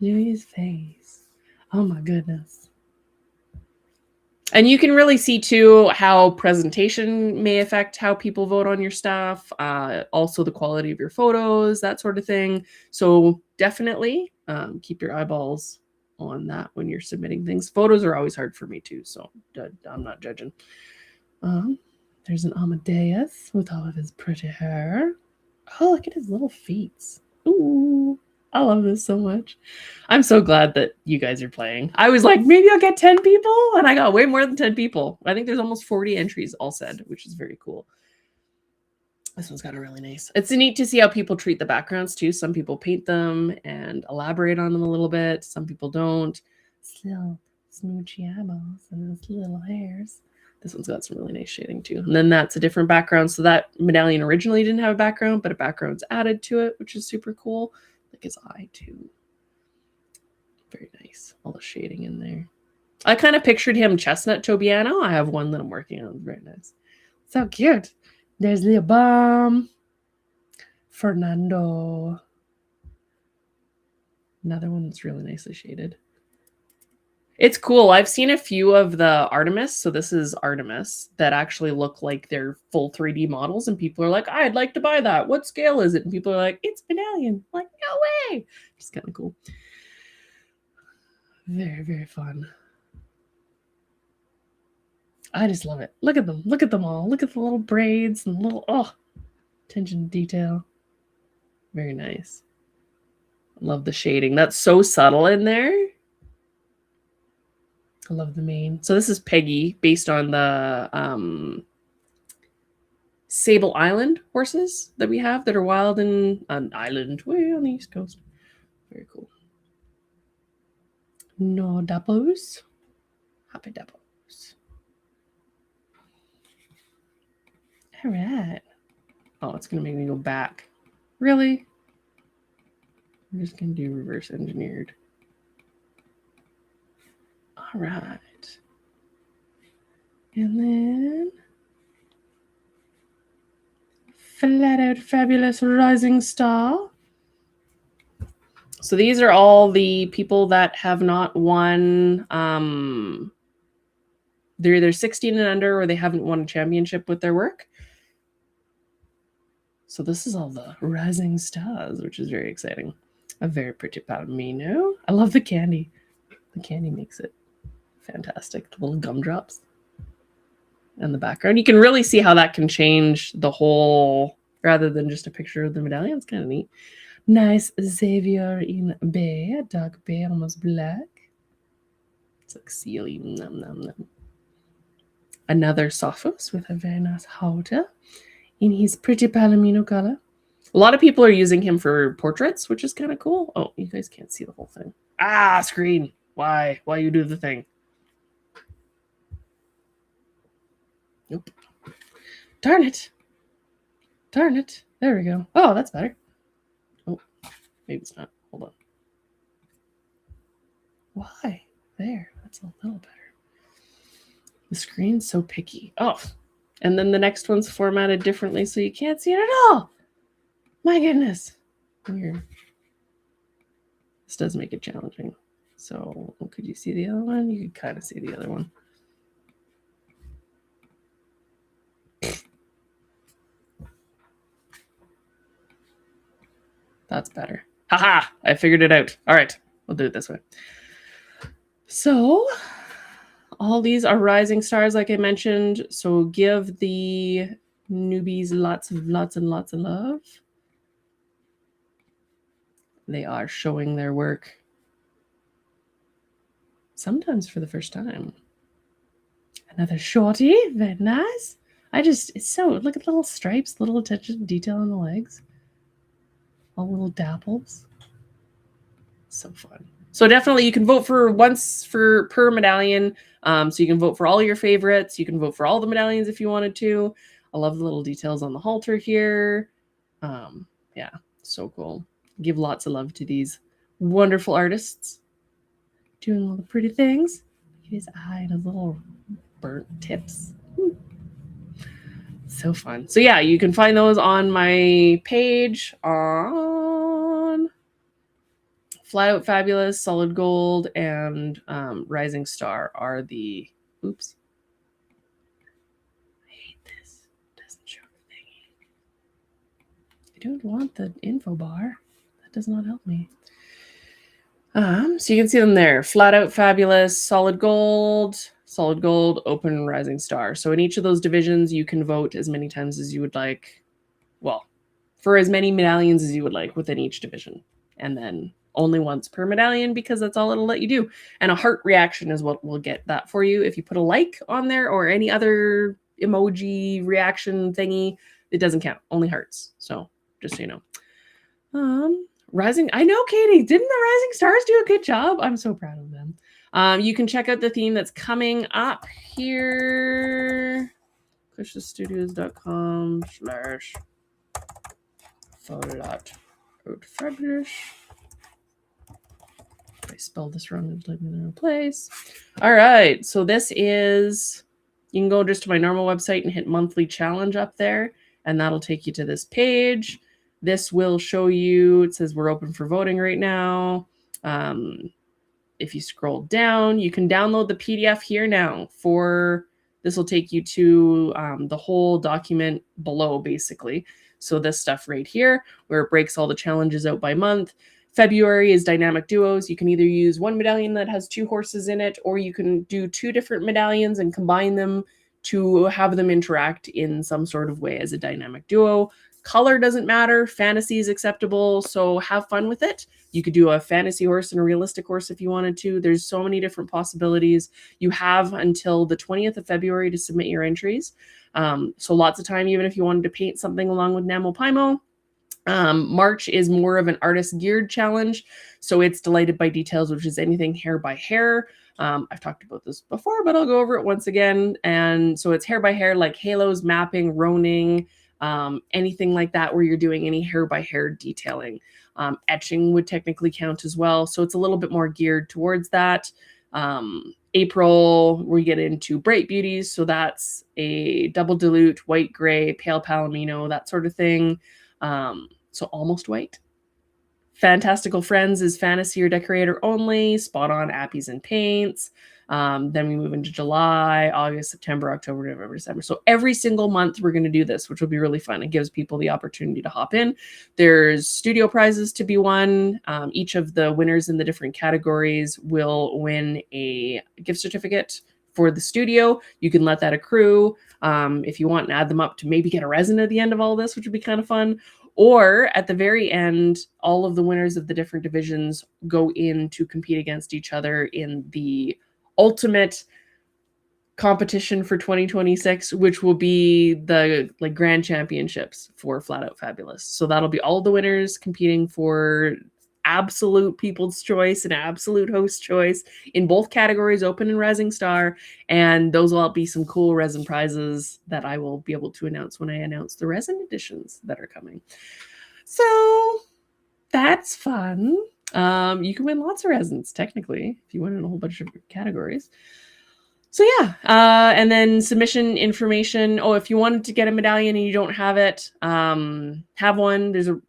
Louis' face. Oh my goodness. And you can really see too how presentation may affect how people vote on your stuff. Also the quality of your photos, that sort of thing. So definitely keep your eyeballs on that when you're submitting things. Photos are always hard for me too, so I'm not judging. There's an Amadeus with all of his pretty hair. Oh, look at his little feet. Ooh, I love this so much. I'm so glad that you guys are playing. I was like, maybe I'll get 10 people, and I got way more than 10 people. I think there's almost 40 entries all said, which is very cool. This one's got a really nice. It's neat to see how people treat the backgrounds too. Some people paint them and elaborate on them a little bit. Some people don't. It's little smoochy eyeballs and his little hairs. This one's got some really nice shading too. And then that's a different background. So that medallion originally didn't have a background, but a background's added to it, which is super cool. Like his eye too. Very nice. All the shading in there. I kind of pictured him chestnut Tobiano. I have one that I'm working on. Very nice. So cute. There's Leo Bomb. Fernando. Another one that's really nicely shaded. It's cool. I've seen a few of the Artemis. So this is Artemis that actually look like they're full 3D models. And people are like, I'd like to buy that. What scale is it? And people are like, it's medallion. I'm like, no way. It's kind of cool. Very, very fun. I just love it. Look at them. Look at them all. Look at the little braids and little, attention to detail. Very nice. Love the shading. That's so subtle in there. I love the mane. So this is Peggy, based on the Sable Island horses that we have that are wild in an island way on the East Coast. Very cool. No dappos. Happy dappos. All right. Oh, it's going to make me go back. Really? I'm just going to do reverse engineered. All right. And then flat out fabulous rising star. So these are all the people that have not won. They're either 16 and under or they haven't won a championship with their work. So this is all the rising stars, which is very exciting. A very pretty palomino. I love the candy. The candy makes it fantastic. The little gumdrops and the background. You can really see how that can change the whole, rather than just a picture of the medallion. It's kind of neat. Nice Xavier in bay, dark bay, almost black. It's like sealy. Nom, nom, nom. Another Sophos with a very nice halter in his pretty palomino color. A lot of people are using him for portraits, which is kind of cool. Oh, you guys can't see the whole thing. Ah, screen. Why? Why you do the thing? Nope. Darn it. Darn it. There we go. Oh, that's better. Oh, maybe it's not. Hold on. Why? There. That's a little better. The screen's so picky. Oh, and then the next one's formatted differently so you can't see it at all. My goodness. Weird. This does make it challenging. So could you see the other one? You could kind of see the other one. That's better. Haha, I figured it out. All right, we'll do it this way. So all these are rising stars, like I mentioned. So give the newbies lots and lots of love. They are showing their work. Sometimes for the first time. Another shorty, very nice. It's so, look at the little stripes, little attention to detail on the legs. All little dapples. So fun. So definitely you can vote for once per medallion. So you can vote for all your favorites. You can vote for all the medallions if you wanted to. I love the little details on the halter here. Yeah, so cool. Give lots of love to these wonderful artists doing all the pretty things. Look at his eye and his little burnt tips. So fun. So yeah, you can find those on my page on Flat Out Fabulous, Solid Gold, and Rising Star are the... Oops. I hate this. It doesn't show the thingy. I don't want the info bar. That does not help me. So you can see them there. Flat Out Fabulous, Solid Gold, Open, Rising Star. So in each of those divisions, you can vote as many times as you would like. Well, for as many medallions as you would like within each division. And then only once per medallion, because that's all it'll let you do. And a heart reaction is what will get that for you. If you put a like on there or any other emoji reaction thingy, it doesn't count. Only hearts. So just so you know. Rising, I know, Katie, didn't the Rising Stars do a good job? I'm so proud of them. You can check out the theme that's coming up here. Pushthestudios.com/Fabulous. If I spelled this wrong, it'll take me to the wrong place. All right, so this is, you can go just to my normal website and hit monthly challenge up there, and that'll take you to this page. This will show you, it says we're open for voting right now. If you scroll down, you can download the PDF here now. This will take you to the whole document below, basically. So this stuff right here, where it breaks all the challenges out by month. February is dynamic duos. You can either use one medallion that has 2 horses in it, or you can do 2 different medallions and combine them to have them interact in some sort of way as a dynamic duo. Color doesn't matter. Fantasy is acceptable, so have fun with it. You could do a fantasy horse and a realistic horse if you wanted to. There's so many different possibilities. You have until the 20th of February to submit your entries. So lots of time, even if you wanted to paint something along with NaMoPaimo. March is more of an artist-geared challenge, so it's Delighted by Details, which is anything hair by hair. I've talked about this before, but I'll go over it once again. And so it's hair by hair, like halos, mapping, roning, anything like that where you're doing any hair by hair detailing. Etching would technically count as well, so it's a little bit more geared towards that. April, we get into Bright Beauties, so that's a double dilute, white gray, pale palomino, that sort of thing. So almost white. Fantastical Friends is fantasy or decorator only, spot on appies and paints. Then we move into July, August, September, October, November, December. So every single month we're going to do this, which will be really fun. It gives people the opportunity to hop in. There's studio prizes to be won. Each of the winners in the different categories will win a gift certificate for the studio. You can let that accrue if you want and add them up to maybe get a resin at the end of all this, which would be kind of fun. Or at the very end, all of the winners of the different divisions go in to compete against each other in the ultimate competition for 2026, which will be the grand championships for Flat Out Fabulous. So that'll be all the winners competing for absolute people's choice and absolute host choice in both categories, Open and Rising Star. And those will all be some cool resin prizes that I will be able to announce when I announce the resin editions that are coming. So that's fun. You can win lots of resins, technically, if you win in a whole bunch of categories. So yeah, and then submission information. Oh, if you wanted to get a medallion and you don't have it, have one. There's a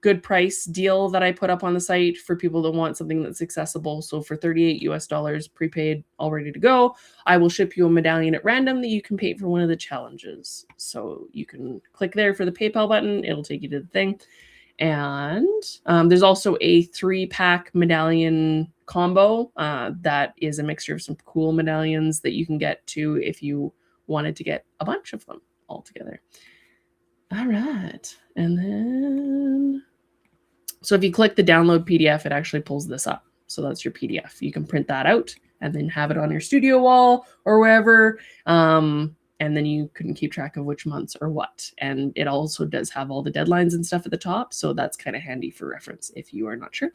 good price deal that I put up on the site for people that want something that's accessible. So for $38 US, prepaid, all ready to go, I will ship you a medallion at random that you can paint for one of the challenges. So you can click there for the PayPal button. It'll take you to the thing. And there's also a 3-pack medallion combo that is a mixture of some cool medallions that you can get to if you wanted to get a bunch of them all together. All right. And then, so if you click the download PDF, it actually pulls this up. So that's your PDF. You can print that out and then have it on your studio wall or wherever. And then you couldn't keep track of which months or what. And it also does have all the deadlines and stuff at the top. So that's kind of handy for reference if you are not sure.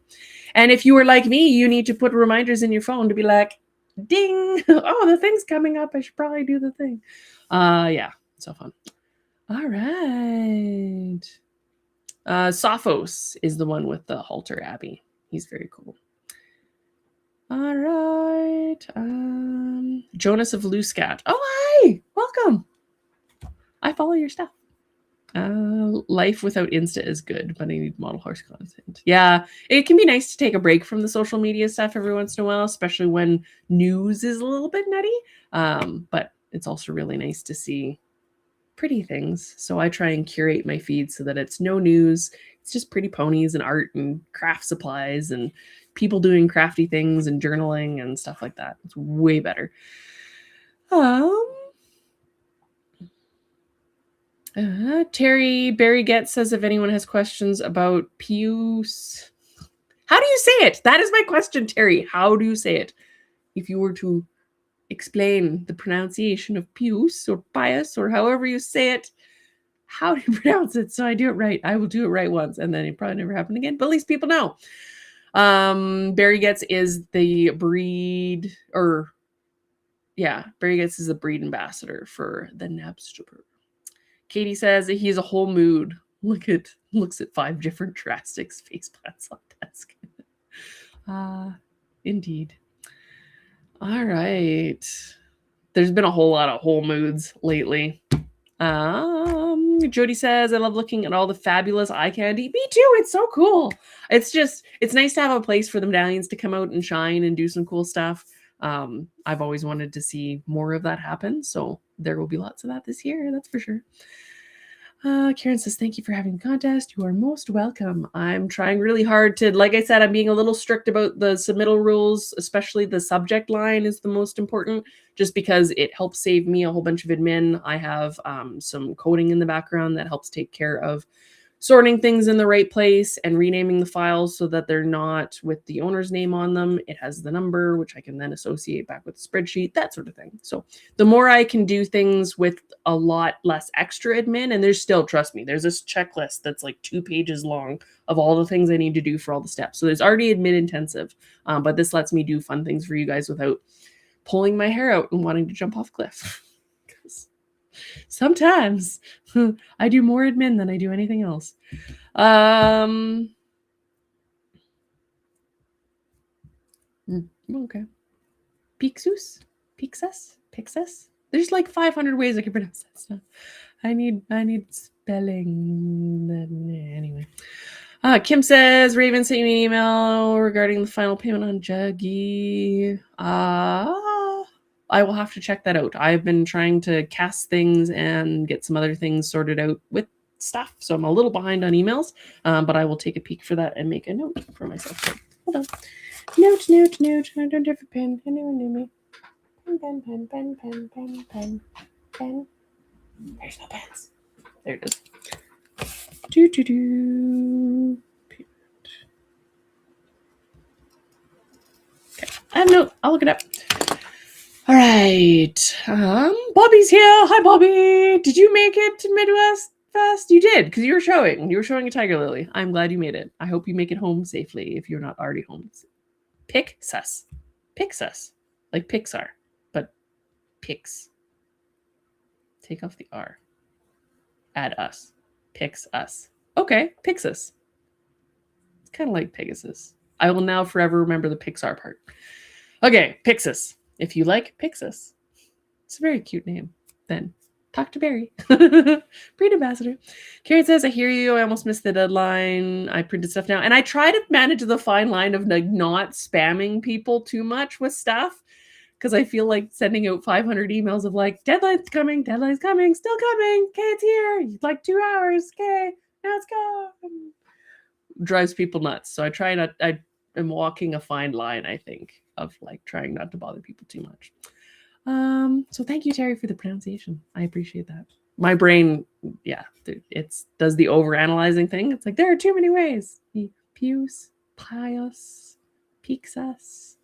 And if you are like me, you need to put reminders in your phone to be like, ding, oh, the thing's coming up. I should probably do the thing. Yeah, so fun. All right. Sophos is the one with the halter Abby. He's very cool. All right. Jonas of Looscat. Oh, hi! Welcome. I follow your stuff. Life without Insta is good, but I need model horse content. Yeah, it can be nice to take a break from the social media stuff every once in a while, especially when news is a little bit nutty. But it's also really nice to see pretty things. So I try and curate my feed so that it's no news. It's just pretty ponies and art and craft supplies and people doing crafty things and journaling and stuff like that. It's way better. Terry Barry Getz says if anyone has questions about Pius. How do you say it? That is my question, Terry. How do you say it? If you were to explain the pronunciation of Pius or Pius or however you say it, how do you pronounce it? So I do it right. I will do it right once and then it probably never happen again. But at least people know. Barry Getz is the breed, Barry Getz is the breed ambassador for the Nabstupper. Katie says that he's a whole mood. Looks at 5 different drastics face plants on desk. Indeed. All right. There's been a whole lot of whole moods lately. Jody says, I love looking at all the fabulous eye candy. Me too. It's so cool. It's nice to have a place for the medallions to come out and shine and do some cool stuff. I've always wanted to see more of that happen. So there will be lots of that this year. That's for sure. Karen says, thank you for having the contest. You are most welcome. I'm trying really hard to, like I said, I'm being a little strict about the submittal rules, especially the subject line is the most important, just because it helps save me a whole bunch of admin. I have some coding in the background that helps take care of sorting things in the right place and renaming the files so that they're not with the owner's name on them. It has the number, which I can then associate back with the spreadsheet, that sort of thing. So the more I can do things with a lot less extra admin, and there's still, trust me, there's this checklist that's like 2 pages long of all the things I need to do for all the steps. So there's already admin intensive, but this lets me do fun things for you guys without pulling my hair out and wanting to jump off a cliff. Sometimes I do more admin than I do anything else. Okay. Pixus? Pixus? There's like 500 ways I can pronounce that stuff. I need spelling. Anyway. Kim says, Raven sent me an email regarding the final payment on Juggy. I will have to check that out. I've been trying to cast things and get some other things sorted out with stuff, so I'm a little behind on emails, but I will take a peek for that and make a note for myself. So, hold on. Note. I don't have a pen. Anyone knew me? Pen. There's no pens. There it is. Okay. I have a note. I'll look it up. All right. Bobby's here. Hi, Bobby. Did you make it to Midwest Fest? You did, because you were showing. You were showing a tiger lily. I'm glad you made it. I hope you make it home safely if you're not already home. Pixus. Like Pixar, but Pix. Take off the R. Add us. Pix us. Okay, Pixus. It's kind of like Pegasus. I will now forever remember the Pixar part. Okay, Pixus. If you like Pixus, it's a very cute name. Then talk to Barry. Breed ambassador. Karen says, I hear you. I almost missed the deadline. I printed stuff now. And I try to manage the fine line of like not spamming people too much with stuff, because I feel like sending out 500 emails of like, deadline's coming, still coming. Okay, it's here. Like 2 hours. Okay, now it's gone. Drives people nuts. So I try not, I am walking a fine line, I think, of like trying not to bother people too much. So thank you, Terry, for the pronunciation. I appreciate that. My brain, it does the overanalyzing thing. It's like, there are too many ways. Pius, Pius, Pixus.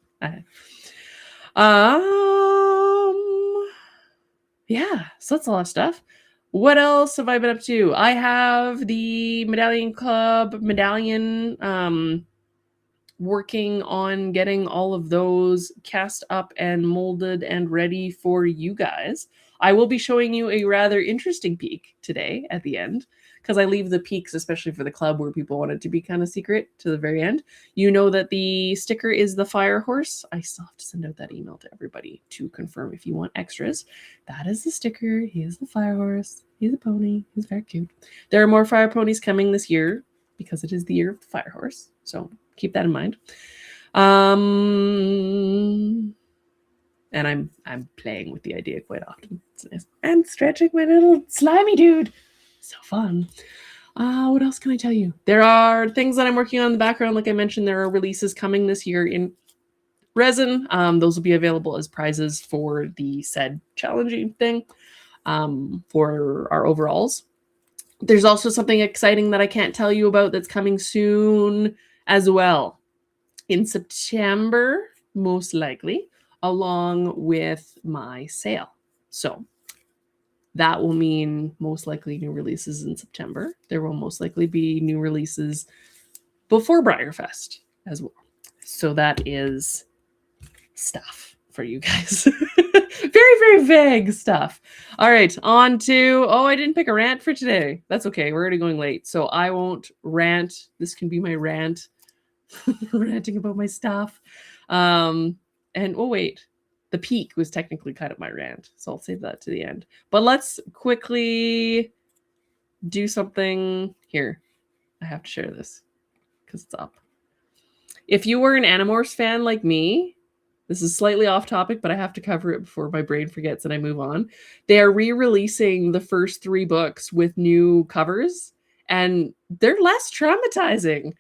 So that's a lot of stuff. What else have I been up to? I have the Medallion Club medallion working on getting all of those cast up and molded and ready for you guys. I will be showing you a rather interesting peek today at the end, because I leave the peeks, especially for the club where people want it to be kind of secret, to the very end. You know that the sticker is the fire horse. I still have to send out that email to everybody to confirm if you want extras. That is the sticker. He is the fire horse. He's a pony. He's very cute. There are more fire ponies coming this year because it is the year of the fire horse. So keep that in mind. And I'm playing with the idea quite often. It's nice. And stretching my little slimy dude. So fun. What else can I tell you? There are things that I'm working on in the background. Like I mentioned, there are releases coming this year in resin. Those will be available as prizes for the said challenging thing, for our overalls. There's also something exciting that I can't tell you about that's coming soon as well. In September, most likely, along with my sale. So that will mean most likely new releases in September. There will most likely be new releases before Breyerfest as well. So that is stuff for you guys. Very, very vague stuff. All right, on to, I didn't pick a rant for today. That's okay. We're already going late, so I won't rant. This can be my rant. Ranting about my stuff. And wait, the peak was technically kind of my rant, so I'll save that to the end. But let's quickly do something here. I have to share this because it's up. If you were an Animorphs fan like me, this is slightly off topic, but I have to cover it before my brain forgets and I move on. They are re-releasing the first 3 books with new covers, and they're less traumatizing.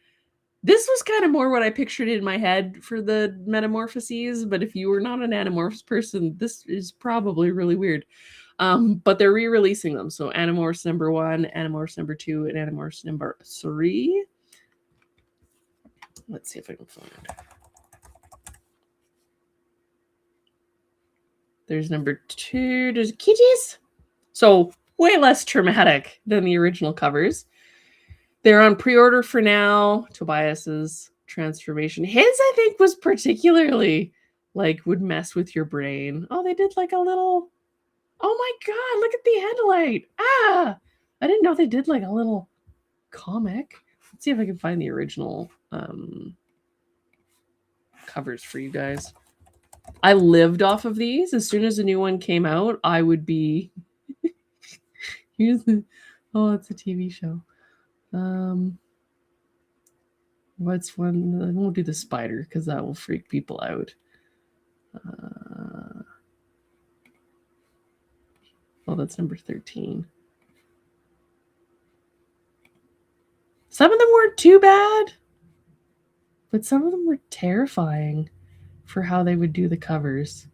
This was kind of more what I pictured in my head for the metamorphoses, but if you were not an Animorphs person, this is probably really weird. But they're re-releasing them. So Animorphs number 1, Animorphs number 2, and Animorphs number 3. Let's see if I can find it. There's number 2. There's kitties. So way less traumatic than the original covers. They're on pre-order for now. Tobias's transformation. His, I think, was particularly would mess with your brain. Oh, they did like a little. Oh my God, look at the headlight. I didn't know they did like a little comic. Let's see if I can find the original covers for you guys. I lived off of these. As soon as a new one came out, I would be. It's a TV show. What's one? I won't do the spider because that will freak people out. That's number 13. Some of them weren't too bad, but some of them were terrifying for how they would do the covers.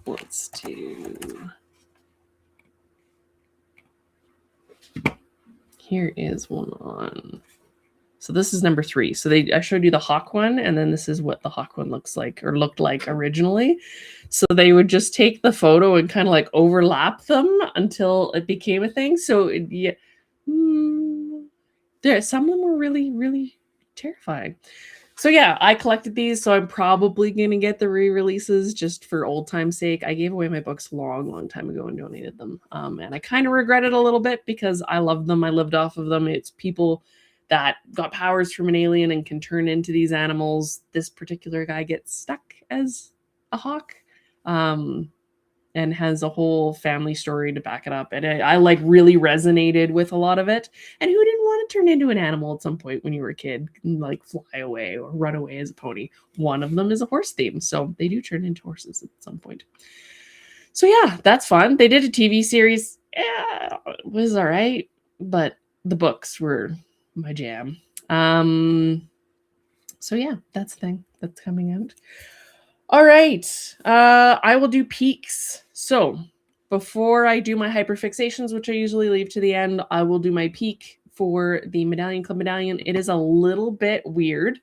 Let's do. Here is one on. So this is number 3. So I showed you the hawk one, and then this is what the hawk one looks like or looked like originally. So they would just take the photo and kind of like overlap them until it became a thing. So some of them were really, really terrifying. So yeah, I collected these, so I'm probably going to get the re-releases just for old time's sake. I gave away my books a long, long time ago and donated them. And I kind of regret it a little bit because I loved them. I lived off of them. It's people that got powers from an alien and can turn into these animals. This particular guy gets stuck as a hawk and has a whole family story to back it up. And I really resonated with a lot of it. And who didn't want to turn into an animal at some point when you were a kid and fly away or run away as a pony? One of them is a horse theme. So they do turn into horses at some point. So yeah, that's fun. They did a TV series. Yeah, it was all right. But the books were my jam. So yeah, that's the thing that's coming out. All right, I will do peaks. So before I do my hyperfixations, which I usually leave to the end, I will do my peak for the Medallion Club Medallion. It is a little bit weird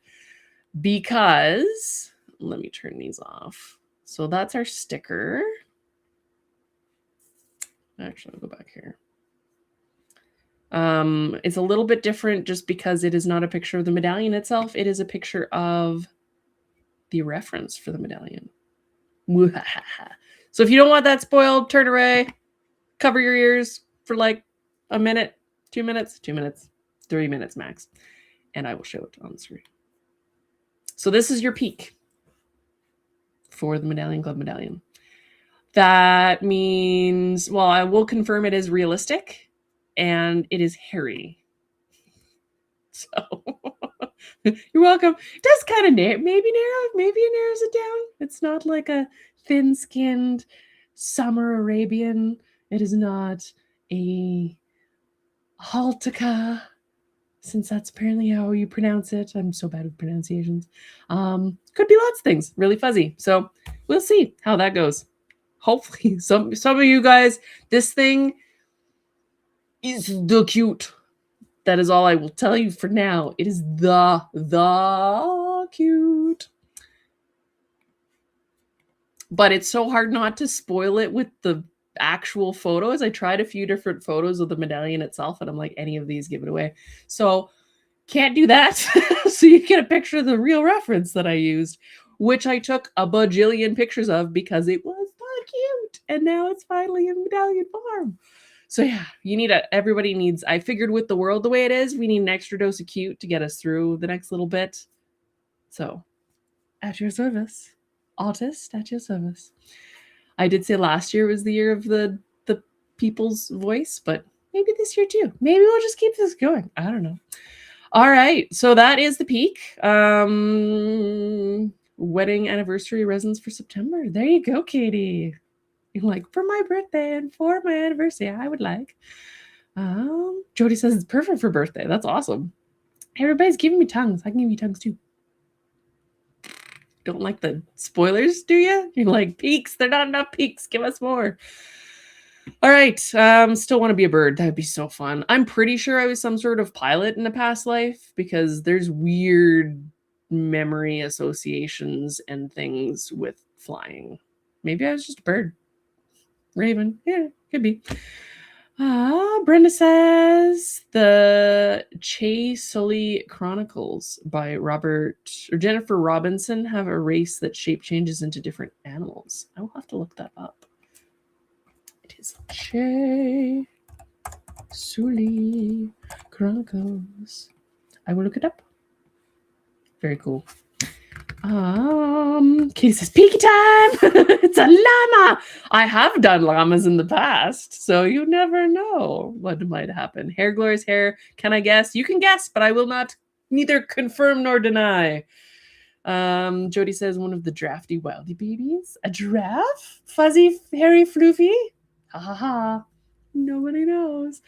because, let me turn these off. So that's our sticker. Actually, I'll go back here. It's a little bit different just because it is not a picture of the medallion itself. It is a picture of the reference for the medallion. So if you don't want that spoiled, turn away, cover your ears for like a minute, 2 minutes, 2 minutes, 3 minutes max, and I will show it on the screen. So this is your peak for the Medallion Club medallion. That means, well, I will confirm it is realistic and it is hairy. So you're welcome. It does kind of maybe it narrows it down. It's not like a thin-skinned summer Arabian. It is not a Haltica, since that's apparently how you pronounce it. I'm so bad with pronunciations. Could be lots of things. Really fuzzy. So we'll see how that goes. Hopefully, some of you guys, this thing is the cute. That is all I will tell you for now. It is the cute. But it's so hard not to spoil it with the actual photos. I tried a few different photos of the medallion itself, and I'm like, any of these, give it away. So can't do that. So you get a picture of the real reference that I used, which I took a bajillion pictures of because it was so cute. And now it's finally in medallion form. So yeah, everybody needs, I figured with the world the way it is, we need an extra dose of cute to get us through the next little bit. So at your service, artist, at your service. I did say last year was the year of the people's voice, but maybe this year too. Maybe we'll just keep this going. I don't know. All right, so that is the peak. Wedding anniversary residence for September. There you go, Katie. You're like, for my birthday and for my anniversary, I would like. Jody says it's perfect for birthday. That's awesome. Everybody's giving me tongues. I can give you tongues too. Don't like the spoilers, do you? You're like, peaks. They're not enough peaks. Give us more. All right. Still want to be a bird. That'd be so fun. I'm pretty sure I was some sort of pilot in a past life because there's weird memory associations and things with flying. Maybe I was just a bird. Raven. Yeah, could be. Brenda says the Che Sully Chronicles by Jennifer Robinson have a race that shape changes into different animals. I will have to look that up. It is Che Sully Chronicles. I will look it up. Very cool. Katie says, peeky time! It's a llama! I have done llamas in the past, so you never know what might happen. Hair Glorious Hair, can I guess? You can guess, but I will not neither confirm nor deny. Jody says, one of the drafty wildy babies. A giraffe? Fuzzy, hairy, floofy? Ha ha ha. Nobody knows.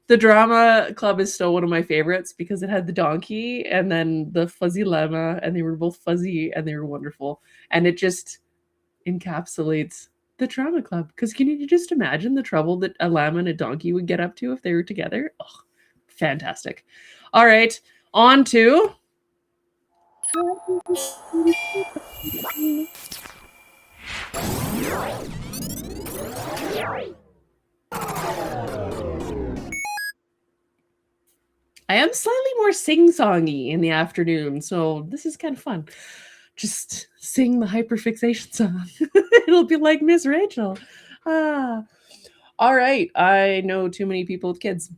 The Drama Club is still one of my favorites because it had the donkey and then the fuzzy llama, and they were both fuzzy and they were wonderful. And it just encapsulates the Drama Club. Because can you just imagine the trouble that a llama and a donkey would get up to if they were together? Oh, fantastic. All right, on to... I am slightly more sing-songy in the afternoon, so this is kind of fun. Just sing the hyperfixation song. It'll be like Miss Rachel. All right. I know too many people with kids,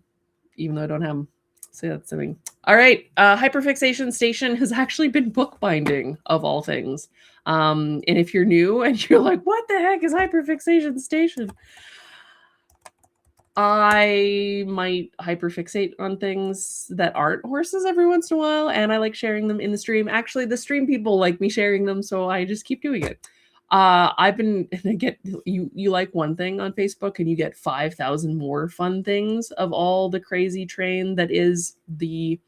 even though I don't have them. So that's something. All right. Hyperfixation Station has actually been bookbinding, of all things. And if you're new and you're like, what the heck is Hyperfixation Station? I might hyperfixate on things that aren't horses every once in a while, and I like sharing them in the stream. Actually, the stream people like me sharing them, so I just keep doing it. I've been you like one thing on Facebook, and you get 5,000 more fun things of all the crazy train that is the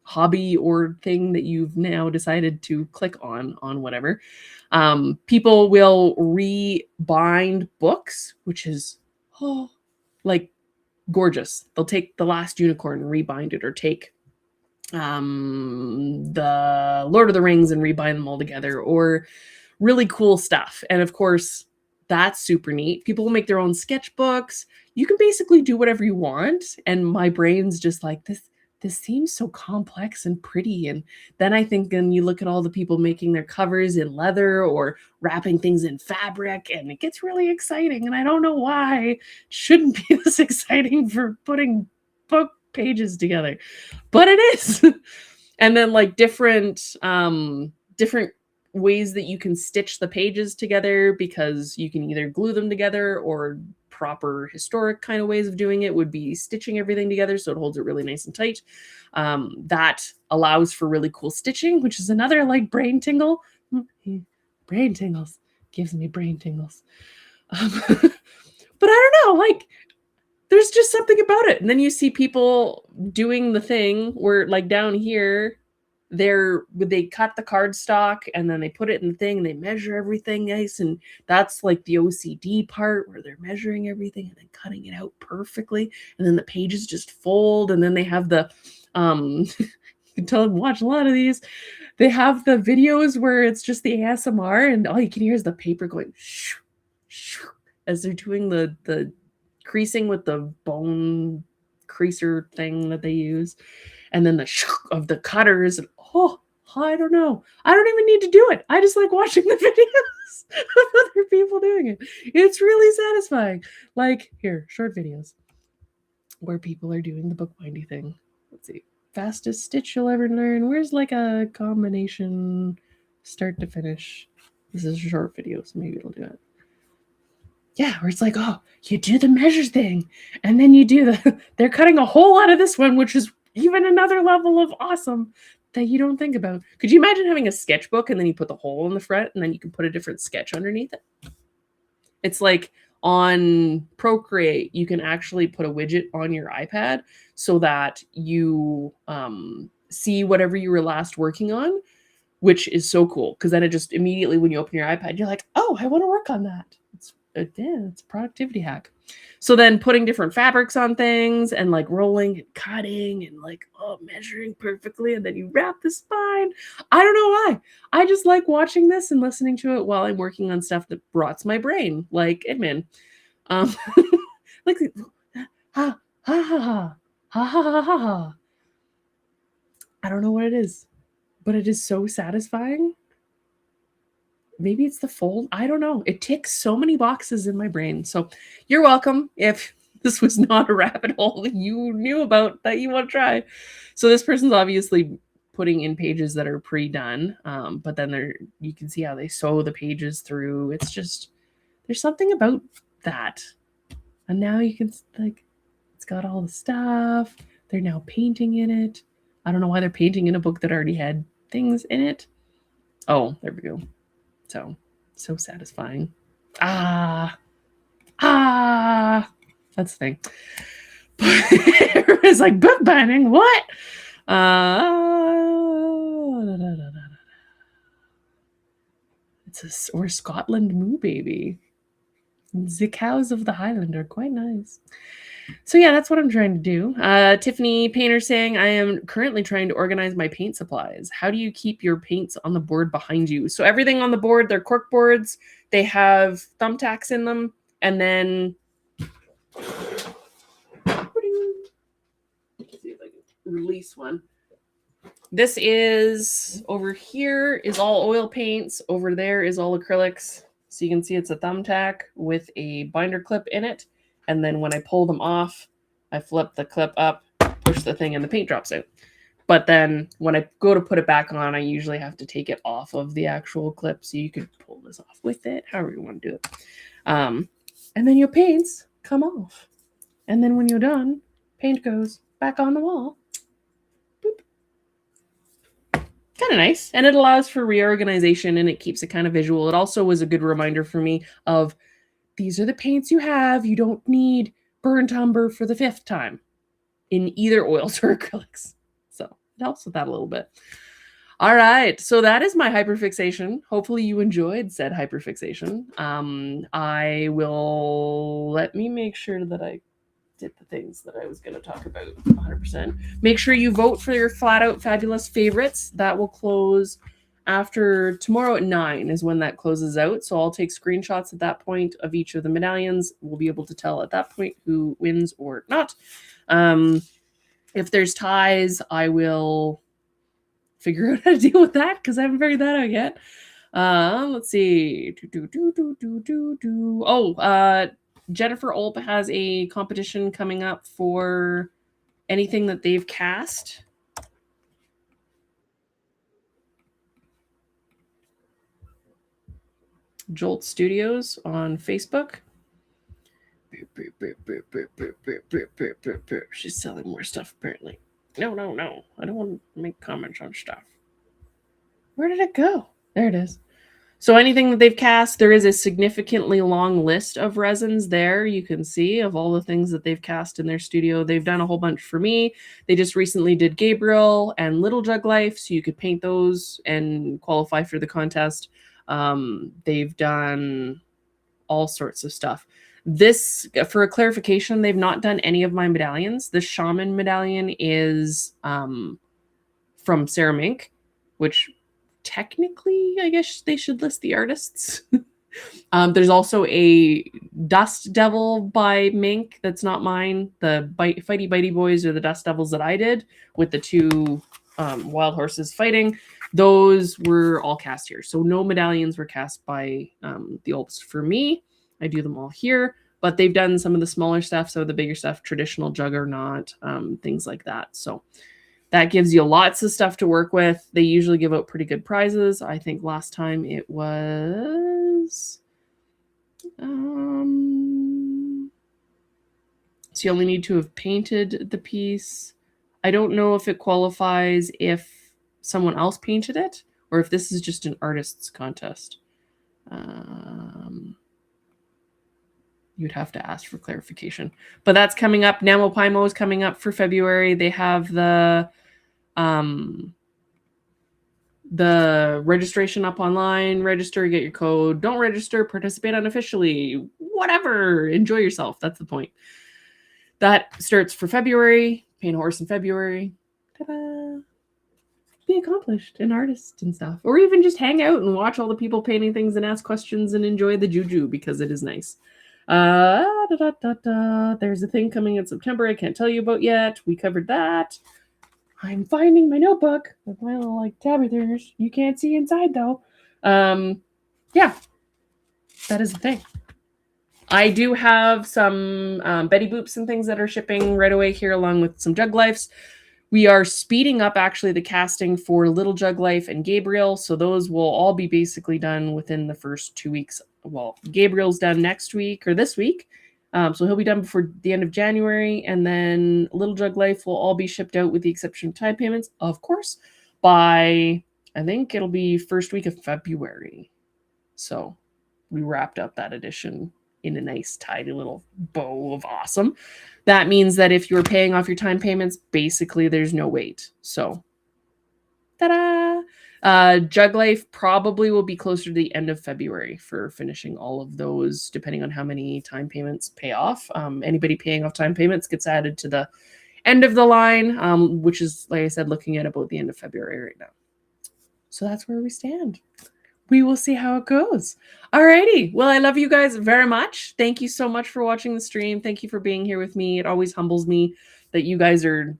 hobby or thing that you've now decided to click on whatever. People will rebind books, which is like gorgeous. They'll take The Last Unicorn and rebind it, or take the Lord of the Rings and rebind them all together, or really cool stuff. And of course, That's super neat. People will make their own sketchbooks. You can basically do whatever you want. And my brain's just like, this seems so complex and pretty. And then I think, and you look at all the people making their covers in leather or wrapping things in fabric, and it gets really exciting. And I don't know why it shouldn't be this exciting for putting book pages together, but it is. And then like different ways that you can stitch the pages together, because you can either glue them together, or proper historic kind of ways of doing it would be stitching everything together so it holds it really nice and tight. That allows for really cool stitching, which is another like brain tingle. Brain tingles. Gives me brain tingles. But I don't know, like there's just something about it. And then you see people doing the thing where like down here, they cut the cardstock and then they put it in the thing and they measure everything nice. And that's like the OCD part where they're measuring everything and then cutting it out perfectly. And then the pages just fold. And then they have the, you can tell them watch a lot of these. They have the videos where it's just the ASMR and all you can hear is the paper going shoo, shoo, as they're doing the creasing with the bone creaser thing that they use. And then the shoo of the cutters. And I don't know. I don't even need to do it. I just like watching the videos of other people doing it. It's really satisfying. Like here, short videos where people are doing the bookbindy thing. Let's see. Fastest stitch you'll ever learn. Where's like a combination start to finish? This is a short video, so maybe it'll do it. Yeah, where it's like, you do the measure thing, and then you do they're cutting a hole out of this one, which is even another level of awesome that you don't think about. Could you imagine having a sketchbook and then you put the hole in the front and then you can put a different sketch underneath it? It's like on Procreate, you can actually put a widget on your iPad so that you see whatever you were last working on, which is so cool. Because then it just immediately, when you open your iPad, you're like, I want to work on that. It's a productivity hack. So then putting different fabrics on things and like rolling and cutting and like measuring perfectly, and then you wrap the spine. I don't know why. I just like watching this and listening to it while I'm working on stuff that rots my brain, like admin. Like ha ha ha ha ha ha ha ha. I don't know what it is, but it is so satisfying. Maybe it's the fold. I don't know. It ticks so many boxes in my brain. So you're welcome if this was not a rabbit hole that you knew about that you want to try. So this person's obviously putting in pages that are pre-done. But then you can see how they sew the pages through. It's just, there's something about that. And now you can like, it's got all the stuff. They're now painting in it. I don't know why they're painting in a book that already had things in it. Oh, there we go. So satisfying. That's the thing. It's like bookbinding. What? Or Scotland Moo Baby. The cows of the Highland are quite nice. So yeah, that's what I'm trying to do. Tiffany Painter saying, I am currently trying to organize my paint supplies. How do you keep your paints on the board behind you? So everything on the board, they're cork boards. They have thumbtacks in them. And then, let's see if I can release one. This is, over here is all oil paints. Over there is all acrylics. So you can see it's a thumbtack with a binder clip in it. And then when I pull them off, I flip the clip up, push the thing, and the paint drops out. But then when I go to put it back on, I usually have to take it off of the actual clip. So you could pull this off with it, however you want to do it. And then your paints come off. And then when you're done, paint goes back on the wall. Boop. Kind of nice. And it allows for reorganization, and it keeps it kind of visual. It also was a good reminder for me of, these are the paints you have. You don't need burnt umber for the 5th time in either oils or acrylics. So it helps with that a little bit. All right. So that is my hyperfixation. Hopefully you enjoyed said hyperfixation. Let me make sure that I did the things that I was going to talk about 100%. Make sure you vote for your flat out fabulous favorites. That will close after tomorrow at 9 is when that closes out. So I'll take screenshots at that point of each of the medallions. We'll be able to tell at that point who wins or not. If there's ties, I will figure out how to deal with that because I haven't figured that out yet. Let's see. Jennifer Olp has a competition coming up for anything that they've cast. Jolt Studios on Facebook. She's selling more stuff, apparently. No. I don't want to make comments on stuff. Where did it go? There it is. So anything that they've cast, there is a significantly long list of resins there. You can see of all the things that they've cast in their studio. They've done a whole bunch for me. They just recently did Gabriel and Little Jug Life, so you could paint those and qualify for the contest. They've done all sorts of stuff. This, for a clarification, they've not done any of my medallions. The Shaman medallion is from Sarah Mink, which technically, I guess they should list the artists. There's also a Dust Devil by Mink that's not mine. The Fighty Bitey Boys are the Dust Devils that I did with the two wild horses fighting. Those were all cast here. So no medallions were cast by the Olps for me. I do them all here, but they've done some of the smaller stuff, so the bigger stuff, traditional juggernaut, things like that. So that gives you lots of stuff to work with. They usually give out pretty good prizes. I think last time it was... so you only need to have painted the piece. I don't know if it qualifies if someone else painted it or if this is just an artist's contest. You'd have to ask for clarification. But that's coming up. NaMoPyMo is coming up for February. They have the registration up online. Register, get your code. Don't register, participate unofficially. Whatever. Enjoy yourself. That's the point. That starts for February. Paint a horse in February. Ta-da! Be accomplished, an artist and stuff. Or even just hang out and watch all the people painting things and ask questions and enjoy the juju because it is nice. There's a thing coming in September I can't tell you about yet. We covered that. I'm finding my notebook with my little tabby thingers. You can't see inside though. Yeah, that is the thing. I do have some Betty Boops and things that are shipping right away here, along with some Jug Lifes. We are speeding up actually the casting for Little Jug Life and Gabriel, so those will all be basically done within the first 2 weeks. Well, Gabriel's done next week or this week, so he'll be done before the end of January, and then Little Jug Life will all be shipped out with the exception of time payments, of course, by, I think it'll be first week of February. So we wrapped up that edition in a nice, tidy little bow of awesome. That means that if you're paying off your time payments, basically there's no wait. So, ta-da! Jug Life probably will be closer to the end of February for finishing all of those, depending on how many time payments pay off. Anybody paying off time payments gets added to the end of the line, which is, like I said, looking at about the end of February right now. So that's where we stand. We will see how it goes. Alrighty. Well, I love you guys very much. Thank you so much for watching the stream. Thank you for being here with me. It always humbles me that you guys are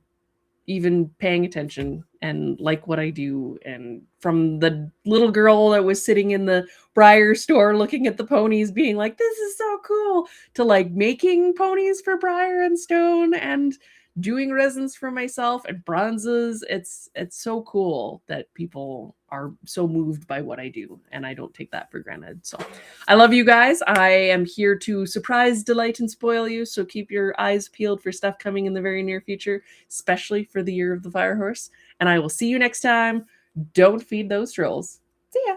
even paying attention and like what I do. And from the little girl that was sitting in the Breyer store looking at the ponies being like, this is so cool, to making ponies for Breyer and Stone and doing resins for myself and bronzes. It's so cool that people are so moved by what I do, and I don't take that for granted. So I love you guys. I am here to surprise, delight, and spoil you, so keep your eyes peeled for stuff coming in the very near future, especially for the Year of the Fire Horse, and I will see you next time. Don't feed those trolls. See ya.